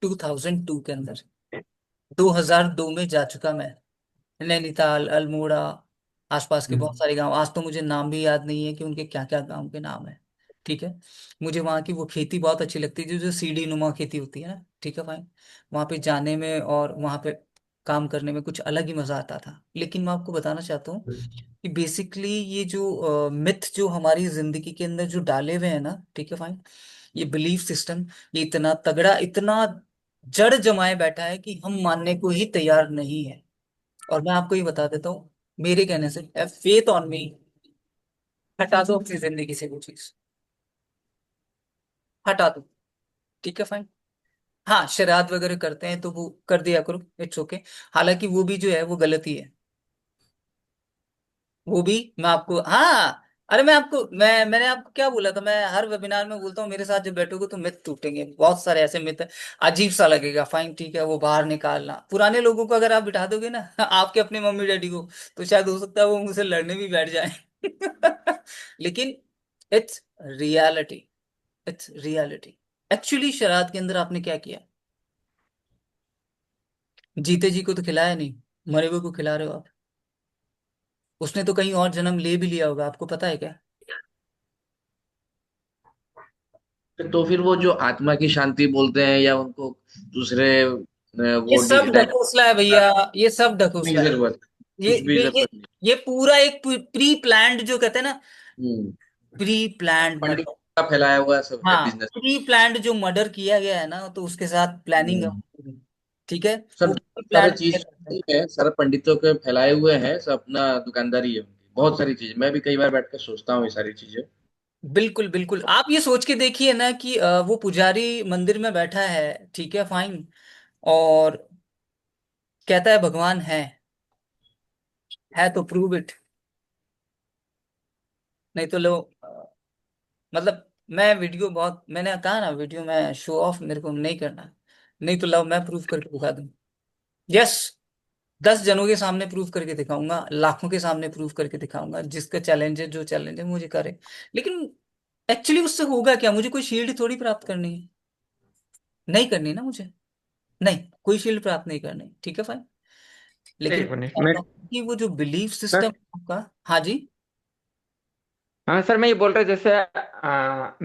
2002 के अंदर, 2002 में जा चुका मैं, नैनीताल, अल्मोड़ा, आसपास के बहुत सारे गांव, आज तो मुझे नाम भी याद नहीं है कि उनके क्या क्या गांव के नाम है, ठीक है। मुझे वहाँ की वो खेती बहुत अच्छी लगती है, जो जो सीढ़ी नुमा खेती होती है ना, ठीक है भाई, वहाँ पे जाने में और वहाँ पे काम करने में कुछ अलग ही मजा आता था। लेकिन मैं आपको बताना चाहता हूँ कि बेसिकली ये जो मिथ जो हमारी जिंदगी के अंदर जो डाले हुए हैं ना, ठीक है फाइन, ये बिलीफ सिस्टम, ये इतना तगड़ा, इतना जड़ जमाए बैठा है कि हम मानने को ही तैयार नहीं है। और मैं आपको ये बता देता हूँ, मेरे कहने से, फेथ ऑन मी, हटा दो अपनी जिंदगी से वो चीज, हटा दो, ठीक है फाइन। हाँ, श्राद्ध वगैरह करते हैं तो वो कर दिया करो, इट्स ओके। हालांकि वो भी जो है वो गलत ही है, वो भी मैं आपको, हाँ, अरे मैंने आपको क्या बोला था, मैं हर वेबिनार में बोलता हूँ मेरे साथ जब बैठोगे तो मिथ टूटेंगे, बहुत सारे ऐसे मिथ। अजीब सा लगेगा, फाइन ठीक है, वो बाहर निकालना पुराने लोगों को अगर आप बिठा दोगे ना आपके अपने मम्मी डैडी को, तो शायद हो सकता है वो मुझसे लड़ने भी बैठ जाए लेकिन it's reality, it's reality. Actually शरारत के अंदर आपने क्या किया? जीते जी को तो खिलाया नहीं, मरे हुए को खिला रहे हो आप। उसने तो कहीं और जन्म ले भी लिया होगा, आपको पता है क्या? तो फिर वो जो आत्मा की शांति बोलते हैं या उनको दूसरे ये वो सब टाइप ढकोसला है भैया, ये सब नहीं ढकोसला है। जरूरत, ये कुछ भी ये ये जरूरत नहीं। ये पूरा एक प्री प्लान्ड, जो कहते हैं ना, हम्म। प्री प्लान्ड पंडित मर्डर। का फैलाया हुआ सब है हाँ, बिजनेस। प्री प्लान्ड जो मर्डर किया गया है ना, तो उसके साथ प्लानिंग है हम्म। पूरी। ठीक है, सब वो प्री सारे प्लान्ड किया चीज जाता है। है, सारे पंडितों के फैलाए हुए हैं, सब अपना दुकानदारी है उनकी, बहुत सारी चीज। मैं भी कई बार बैठ कर सोचता हूँ ये सारी चीजें। बिल्कुल बिल्कुल, आप ये सोच के देखिए ना कि वो पुजारी मंदिर में बैठा है, ठीक है फाइन, और कहता है भगवान है तो प्रूव इट। नहीं तो लो, मतलब मैं वीडियो बहुत, मैंने कहा ना वीडियो में शो ऑफ मेरे को नहीं करना। नहीं तो लो, मैं प्रूफ करके दिखा दूं। यस, 10 जनों के सामने प्रूफ करके दिखाऊंगा, लाखों के सामने प्रूफ करके दिखाऊंगा, जिसका चैलेंज है, जो चैलेंज है मुझे करे। लेकिन एक्चुअली उससे होगा क्या? मुझे कोई शील्ड थोड़ी प्राप्त करनी है, नहीं करनी ना मुझे। नहीं, कोई शील्ड प्राप्त नहीं करनी, ठीक है फाइन। लेकिन एक मिनट मैं चाहता हूं कि वो जो बिलीफ सर। सिस्टम आपका। हाँ जी। हाँ सर, मैं ये बोल रहा जैसे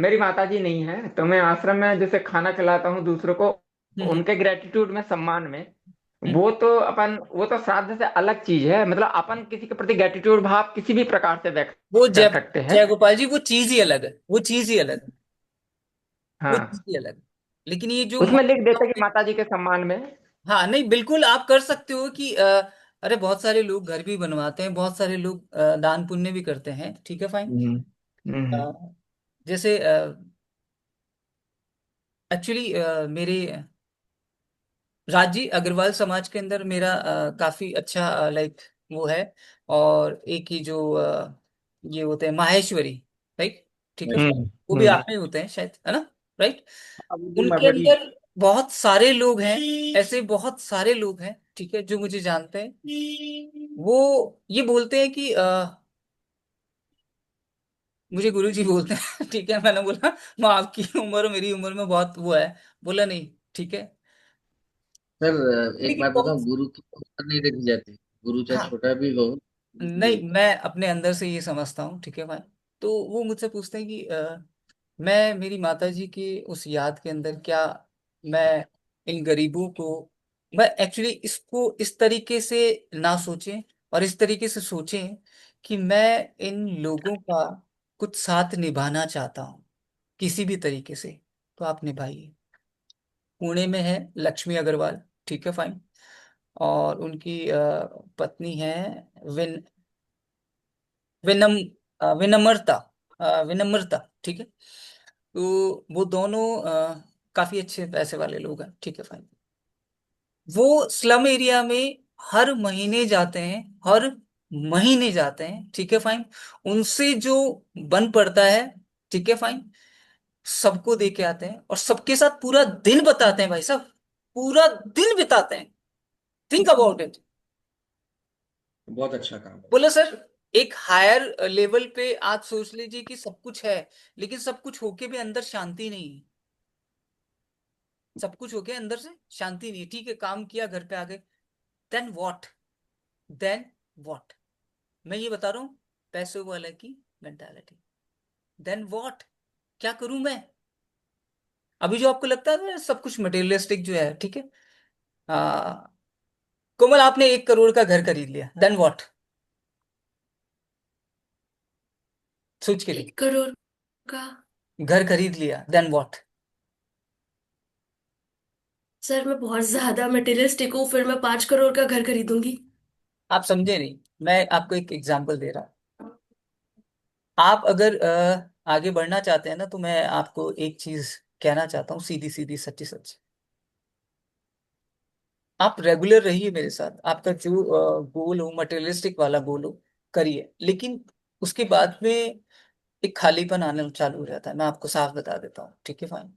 मेरी माता जी नहीं है तो मैं आश्रम में जैसे खाना खिलाता हूँ दूसरों को, हम्म उनके ग्रेटिट्यूड में, सम्मान में। हम्म। वो तो श्राद्ध से अलग चीज है, मतलब अपन किसी के प्रति ग्रेटिट्यूड भाव किसी भी प्रकार से व्यक्त वो कर जय सकते हैं। जय गोपाल जी, वो चीज ही अलग है, वो चीज ही अलग है, वो चीज हाँ, ही अलग है। लेकिन ये जो उसमें लिख देते कि माता जी के सम्मान में। हाँ नहीं, बिल्कुल आप कर सकते हो कि अरे बहुत सारे लोग घर भी बनवाते हैं, बहुत सारे लोग दान पुण्य भी करते हैं, ठीक है फाइन। हम्म हम्म जैसे एक्चुअली मेरे राजी अग्रवाल समाज के अंदर मेरा काफी अच्छा लाइक वो है। और एक ही जो ये होते हैं माहेश्वरी, राइट, ठीक है, वो भी हम्म। आप में होते हैं शायद, है ना, राइट। अब वो उनके वही। अंदर बहुत सारे लोग हैं, ऐसे बहुत सारे लोग हैं, ठीक है, जो मुझे जानते हैं। वो ये बोलते हैं कि मुझे गुरु जी बोलते हैं ठीक है, मैंने बोला मैं आपकी उम्र और मेरी उम्र में बहुत वो है। बोला नहीं, ठीक है, सर एक लेकिन बात बताऊं, बहुत। गुरु की उम्र नहीं देखी जाती। गुरु चाहे हाँ, छोटा भी हो, गुरु। नहीं, मैं अपने अंदर से ये समझता हूँ, ठीक है भाई। तो वो मुझसे पूछते हैं कि मैं मेरी माता जी की उस याद के अंदर क्या, मैं इन गरीबों को, मैं एक्चुअली इसको इस तरीके से ना सोचें, और इस तरीके से सोचें कि मैं इन लोगों का कुछ साथ निभाना चाहता हूँ, किसी भी तरीके से। तो आप निभाइए। पुणे में है लक्ष्मी अग्रवाल, ठीक है फाइन, और उनकी पत्नी है विन विनम विनम्रता, विनम्रता, ठीक है। तो वो दोनों काफी अच्छे पैसे वाले लोग हैं, ठीक है फाइन। वो स्लम एरिया में हर महीने जाते हैं, हर महीने जाते हैं, ठीक है फाइन। उनसे जो बन पड़ता है, ठीक है फाइन, सबको दे के आते हैं, और सबके साथ पूरा दिन बताते हैं भाई साहब, पूरा दिन बिताते हैं। Think about it. बहुत अच्छा काम है। बोले सर, एक हायर लेवल पे आप सोच लीजिए कि सब कुछ है, लेकिन सब कुछ होके भी अंदर शांति नहीं है। सब कुछ होके अंदर से शांति नहीं है, ठीक है, काम किया, घर पे आ गए, देन व्हाट, देन व्हाट। मैं ये बता रहा हूँ, पैसों वाले की मेंटालिटी। देन व्हाट, क्या करूं मैं? अभी जो आपको लगता है ना सब कुछ मटेरियलिस्टिक जो है, ठीक है, कोमल आपने 1 करोड़ का घर खरीद लिया, देन व्हाट? सोच के देखिए। 1 करोड़ का? घर खरीद लिया, देन व्हाट? सर मैं बहुत ज्यादा मटेरियलिस्टिक हूँ, फिर मैं 5 करोड़ का घर खरीदूंगी। आप समझे नहीं, मैं आपको एक एग्जांपल दे रहा हूँ। आप अगर आगे बढ़ना चाहते हैं ना, तो मैं आपको एक चीज कहना चाहता हूँ, सीधी सीधी सच्ची सच्ची। आप रेगुलर रहिए मेरे साथ, आपका जो गोल हो, मटेरियलिस्टिक वाला गोल हो, करिए, लेकिन उसके बाद में एक खालीपन आना चालू हो जाता है, मैं आपको साफ बता देता हूँ, ठीक है फाइन।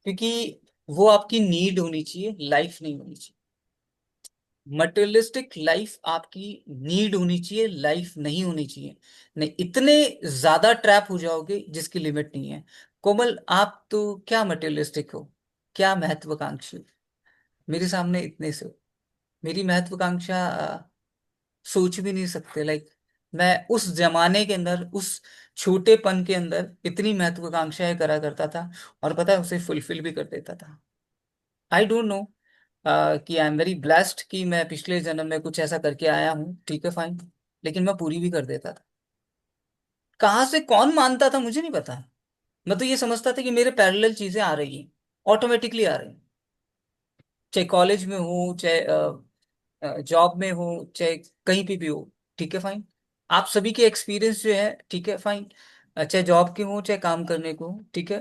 क्योंकि वो आपकी नीड होनी चाहिए, लाइफ नहीं होनी चाहिए। मटेरियलिस्टिक लाइफ आपकी नीड होनी चाहिए, लाइफ नहीं होनी चाहिए। नहीं, इतने ज्यादा ट्रैप हो जाओगे जिसकी लिमिट नहीं है। कोमल, आप तो क्या मटेरियलिस्टिक हो, क्या महत्वाकांक्षी हो, मेरे सामने इतने से हो। मेरी महत्वाकांक्षा सोच भी नहीं सकते। लाइक मैं उस जमाने के अंदर, उस छोटेपन के अंदर इतनी महत्वाकांक्षाएं करा करता था, और पता है उसे फुलफिल भी कर देता था। आई डोंट नो कि आई एम वेरी ब्लेस्ड कि मैं पिछले जन्म में कुछ ऐसा करके आया हूँ, ठीक है फाइन, लेकिन मैं पूरी भी कर देता था। कहाँ से कौन मानता था मुझे नहीं पता। मैं तो ये समझता था कि मेरे पैरेलल चीजें आ रही हैं, ऑटोमेटिकली आ रही हैं। चाहे कॉलेज में हो, चाहे जॉब में हो, चाहे कहीं भी हो, ठीक है फाइन। आप सभी के एक्सपीरियंस जो है, ठीक है फाइन, चाहे जॉब के हो चाहे काम करने को हो, ठीक है,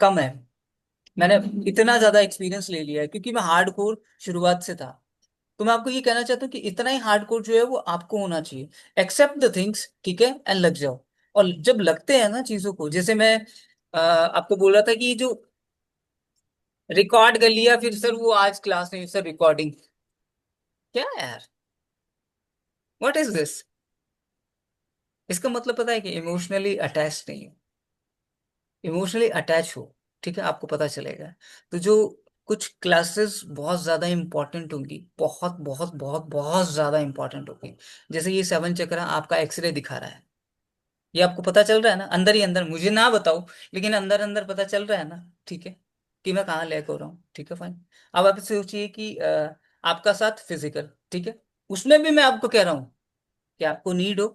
कम है। मैंने इतना ज्यादा एक्सपीरियंस ले लिया है क्योंकि मैं हार्डकोर शुरुआत से था। तो मैं आपको ये कहना चाहता हूँ कि इतना ही हार्डकोर जो है वो आपको होना चाहिए। एक्सेप्ट द थिंग्स, ठीक है, एंड लग जाओ। और जब लगते हैं ना चीजों को, जैसे मैं आपको बोल रहा था कि जो रिकॉर्ड कर लिया, फिर सर वो आज क्लास में सर रिकॉर्डिंग, क्या यार, व्हाट इज दिस। इसका मतलब पता है कि इमोशनली अटैच नहीं हो। इमोशनली अटैच हो, ठीक है, आपको पता चलेगा। तो जो कुछ क्लासेस बहुत ज्यादा इंपॉर्टेंट होंगी, बहुत बहुत बहुत बहुत ज्यादा इंपॉर्टेंट होगी। जैसे ये सेवन चक्र आपका एक्सरे दिखा रहा है, ये आपको पता चल रहा है ना, अंदर ही अंदर, मुझे ना बताओ, लेकिन अंदर अंदर पता चल रहा है ना, ठीक है, कि मैं कहाँ लैग हो रहा हूँ, ठीक है फाइन। अब आप सोचिए कि आपका साथ फिजिकल, ठीक है, उसमें भी मैं आपको कह रहा हूँ कि आपको नीड हो,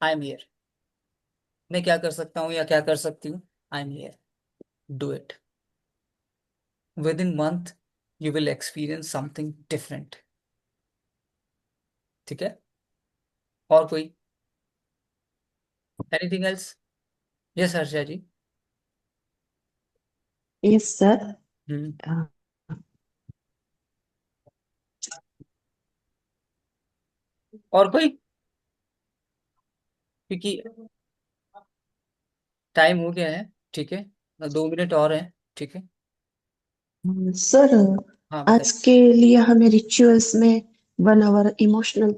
आई एम हियर। मैं क्या कर सकता हूँ या क्या कर सकती हूँ, I am here, do it. Within month you will experience something different, ठीक है। और कोई, anything else? Yes Harsha ji. Yes sir. Hmm. और कोई, क्योंकि टाइम हो गया है, ठीक है, 2 मिनट और है, ठीक है। सर, हाँ आज बताइए। के लिए हमें रिचुअल्स में 1 आवर इमोशनल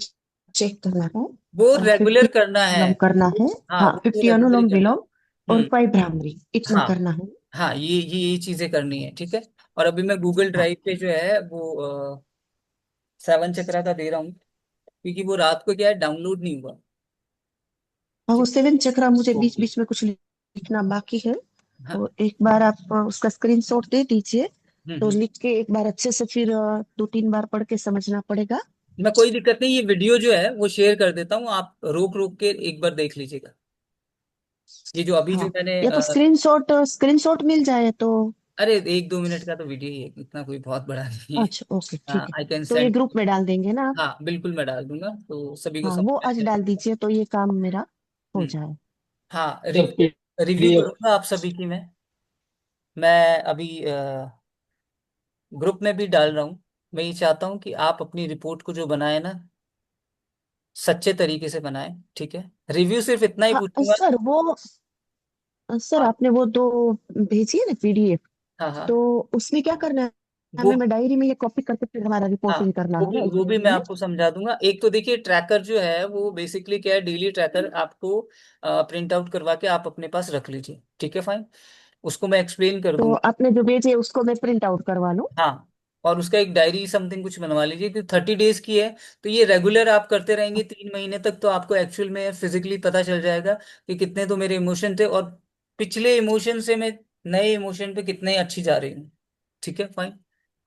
चेक करना है, वो और रेगुलर 50 करना है। अनुलोम करना है। हाँ, हाँ, वो तो 50 रेगुलर ही अनुलोम करना है। विलोम और हम्म। 5 भ्रामरी, इतना हाँ करना है। हाँ, ये चीजें करनी है, ठीक है। और अभी मैं गूगल हाँ, ड्राइव पे जो है वो सेवन चक्रा का दे रहा हूँ, क्योंकि वो रात को क्या है, डाउनलोड नहीं हुआ। वो ठीक। 7 चक्रा मुझे बीच ओके। बीच में कुछ लिखना बाकी है, हाँ। तो एक बार आप उसका स्क्रीनशॉट दे दीजिए। तो हम्म। लिख के एक बार अच्छे से, फिर 2-3 बार पढ़ के समझना पड़ेगा। मैं कोई दिक्कत नहीं, ये वीडियो जो है वो शेयर कर देता हूँ, आप रोक रोक के एक बार देख लीजिएगा। ये जो अभी जो हाँ, मैंने या तो स्क्रीनशॉट स्क्रीनशॉट मिल जाए तो। अरे 1-2 मिनट का तो वीडियो ही है, इतना कोई बहुत बड़ा नहीं है। अच्छा, ओके, ठीक हाँ, है। आई कैन तो ये सेंड। ग्रुप में डाल देंगे ना आप? हाँ बिल्कुल, मैं डाल दूंगा तो सभी को हाँ, समझ वो में आ आज जाएगा। डाल दीजिए तो ये काम मेरा हो हम्म। जाए। हाँ, सर रिव्यू पीडीएफ। करूंगा आप सभी की मैं अभी ग्रुप में भी डाल रहा हूँ। मैं ये चाहता हूँ कि आप अपनी रिपोर्ट को जो बनाए ना, सच्चे तरीके से बनाए, ठीक है। रिव्यू सिर्फ इतना ही हाँ पूछूंगा। सर, वो सर हाँ आपने वो दो भेजी है ना पीडीएफ, हाँ हाँ। तो उसमें क्या करना है? वो, हमें डायरी में ये कॉपी करके फिर हमारा हाँ, रिपोर्टिंग करना है ना वो भी एग्जाम मैं में। आपको समझा दूंगा। एक तो देखिए, ट्रैकर जो है वो बेसिकली क्या है, डेली ट्रैकर आपको प्रिंट आउट करवा के आप अपने पास रख लीजिए, ठीक है फाइन। उसको मैं एक्सप्लेन कर तो दूंगा। आपने जो भेजे उसको मैं प्रिंट आउट करवा लूँ? हाँ, और उसका एक डायरी समथिंग कुछ बनवा लीजिए कि 30 डेज की है। तो ये रेगुलर आप करते रहेंगे 3 महीने तक, तो आपको एक्चुअल में फिजिकली पता चल जाएगा कि कितने तो मेरे इमोशन थे, और पिछले इमोशन से मैं नए इमोशन पे कितने अच्छी जा रही हूँ, ठीक है फाइन।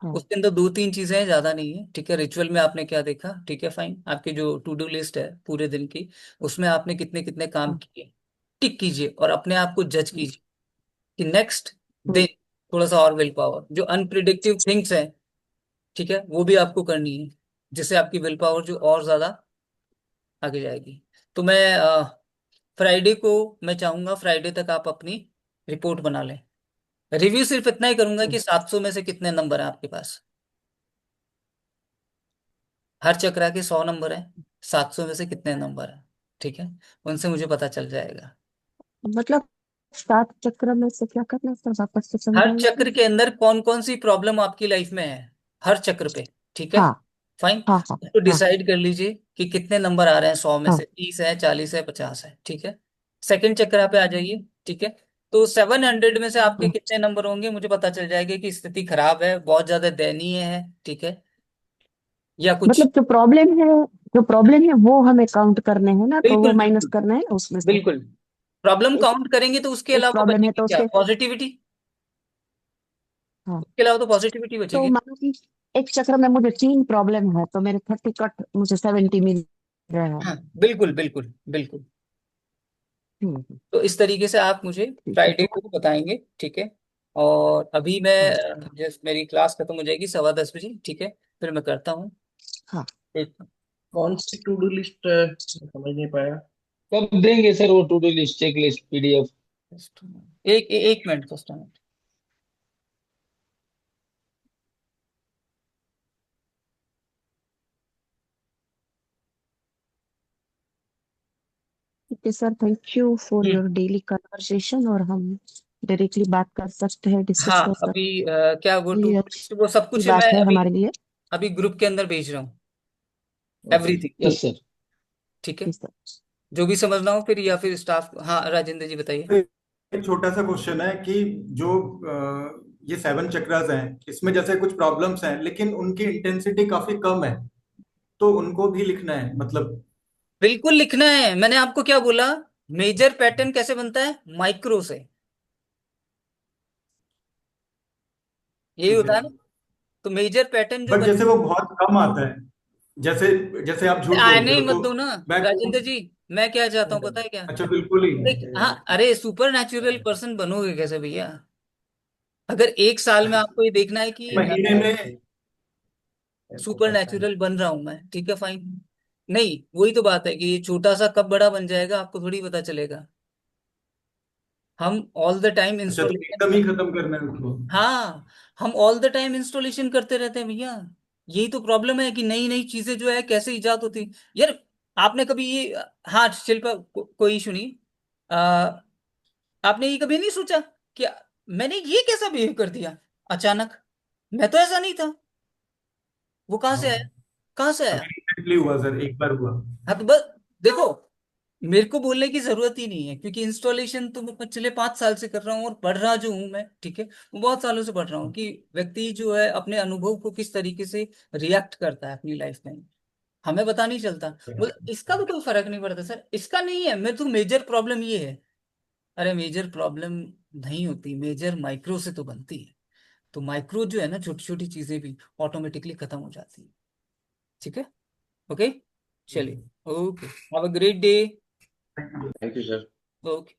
हाँ, उसके अंदर 2-3 चीजें हैं, ज्यादा नहीं है, ठीक है। रिचुअल में आपने क्या देखा, ठीक है फाइन, आपकी जो टू डू लिस्ट है पूरे दिन की, उसमें आपने कितने कितने काम हाँ। किए, टिक कीजिए और अपने आप को जज कीजिए कि नेक्स्ट हम्म, दिन थोड़ा सा और विल पावर, जो अनप्रिडिक्टिव थिंग्स हैं, ठीक है, वो भी आपको करनी है, जिससे आपकी विल पावर जो और ज्यादा आगे जाएगी। तो मैं फ्राइडे को, मैं चाहूंगा फ्राइडे तक आप अपनी रिपोर्ट बना लें। रिव्यू सिर्फ इतना ही करूंगा कि 700 में से कितने नंबर हैं आपके पास। हर चक्रा के 100 नंबर हैं, 700 में से कितने नंबर हैं, ठीक है, उनसे मुझे पता चल जाएगा। मतलब 7 चक्र में से क्या करना है सर, वापस से हर समझाएंगे चक्र प्लीज। के अंदर कौन कौन सी प्रॉब्लम आपकी लाइफ में है, हर चक्र पे, ठीक है, हाँ फाइन। हाँ हाँ तो हाँ डिसाइड कर लीजिए कि कितने नंबर आ रहे हैं, 100 में हाँ। से 30 है, 40 है, 50 है, ठीक है। सेकंड चक्र पे आ जाइए, ठीक है। तो 700 में से आपके कितने नंबर होंगे, मुझे पता चल जाएगा कि स्थिति खराब है, बहुत ज्यादा दयनीय है, ठीक है, या कुछ। मतलब जो प्रॉब्लम है वो हमें काउंट करने हैं ना, तो वो बिल्कुल माइनस बिल्कुल करना है ना उसमें से। बिल्कुल। प्रॉब्लम एक काउंट करेंगे तो उसके एक अलावा प्रॉब्लम है बचेगी तो क्या, उसके, पॉजिटिविटी। हाँ। उसके अलावा तो पॉजिटिविटी तो बचेगी। मानो कि एक चक्र में मुझे 3 प्रॉब्लम है, तो मेरे 30 कट मुझे 70 मिल रहा है। हाँ बिल्कुल बिल्कुल बिल्कुल। हम्म, तो इस तरीके से आप मुझे ठीक है। फ्राइडे को बताएंगे, ठीक है। और अभी मैं हाँ जस्ट मेरी क्लास खत्म हो जाएगी 10:15 बजे, ठीक है, फिर मैं करता हूँ। हाँ। एक कौन सी टू डू लिस्ट समझ नहीं पाया। कब देंगे सर वो to do list, checklist, PDF? एक मिनट, फर्स्ट मिनट। ठीक है sir, thank you for your daily conversation, और हम डायरेक्टली बात कर सकते हैं, डिस्कस हाँ कर सकते अभी क्या वो हैं। टू ये वो सब अच्छी कुछ मैं बात है अभी हमारे लिए। अभी ग्रुप के अंदर भेज रहा हूँ, ओके, एवरीथिंग, यस सर। ठीक है। जी सर। जो भी समझना हो फिर, या फिर स्टाफ, हाँ राजेंद्र जी बताइए। एक छोटा सा क्वेश्चन है कि जो ये 7 चक्रास हैं, इसमें जैसे कुछ प्रॉब्लम्स हैं लेकिन उनकी इंटेंसिटी काफी कम है, तो उनको भी लिखना है मतलब। बिल्कुल लिखना है, मैंने आपको क्या बोला, मेजर पैटर्न कैसे बनता है, माइक्रो से, यही ठीक होता है, है ना। तो मेजर पैटर्न जो बट बन, जैसे वो बहुत कम आता है, जैसे जैसे आप झूठ आने बोलते ही हो मत तो दो ना। मैं राजेंद्र जी, मैं क्या चाहता हूँ पता है क्या, अच्छा बिल्कुल ही देख, हाँ अरे सुपर नेचुरल पर्सन बनोगे कैसे भैया, अगर एक साल में आपको ये देखना है कि महीने में। सुपर नेचुरल बन रहा हूं मैं, ठीक है फाइन। नहीं, वही तो बात है कि ये छोटा सा कब बड़ा बन जाएगा आपको थोड़ी पता चलेगा। हम ऑल द टाइम अच्छा, तो इंस्टॉलेशन, एकदम ही खत्म करना है उसको। हाँ हम ऑल द टाइम इंस्टॉलेशन करते रहते हैं भैया। यही तो प्रॉब्लम है कि नई नई चीजें जो है कैसे इजाद होती यार। आपने कभी ये, हाँ शिल्पा कोई इशू नहीं, आ, आपने ये कभी नहीं सोचा कि मैंने ये कैसा बिहेव कर दिया अचानक, मैं तो ऐसा नहीं था, वो कहाँ से आया, कहाँ से अभी आया। रिसेंटली हुआ सर, एक बार हुआ। हाँ तो बस देखो, मेरे को बोलने की जरूरत ही नहीं है, क्योंकि इंस्टॉलेशन तो मैं पिछले 5 साल से कर रहा हूँ, और पढ़ रहा जो हूँ मैं, ठीक है, वो बहुत सालों से पढ़ रहा हूँ कि व्यक्ति जो है अपने अनुभव को किस तरीके से रिएक्ट करता है अपनी लाइफ में, हमें पता नहीं चलता। बोले इसका तो कोई फर्क नहीं पड़ता सर, इसका नहीं है, मैं तो मेजर प्रॉब्लम ये है। अरे मेजर प्रॉब्लम नहीं होती, मेजर माइक्रो से तो बनती है। तो माइक्रो जो है ना, छोटी छोटी चीजें भी ऑटोमेटिकली खत्म हो जाती है, ठीक है। ओके, चलिए, okay, have a great day. Thank you sir. Okay.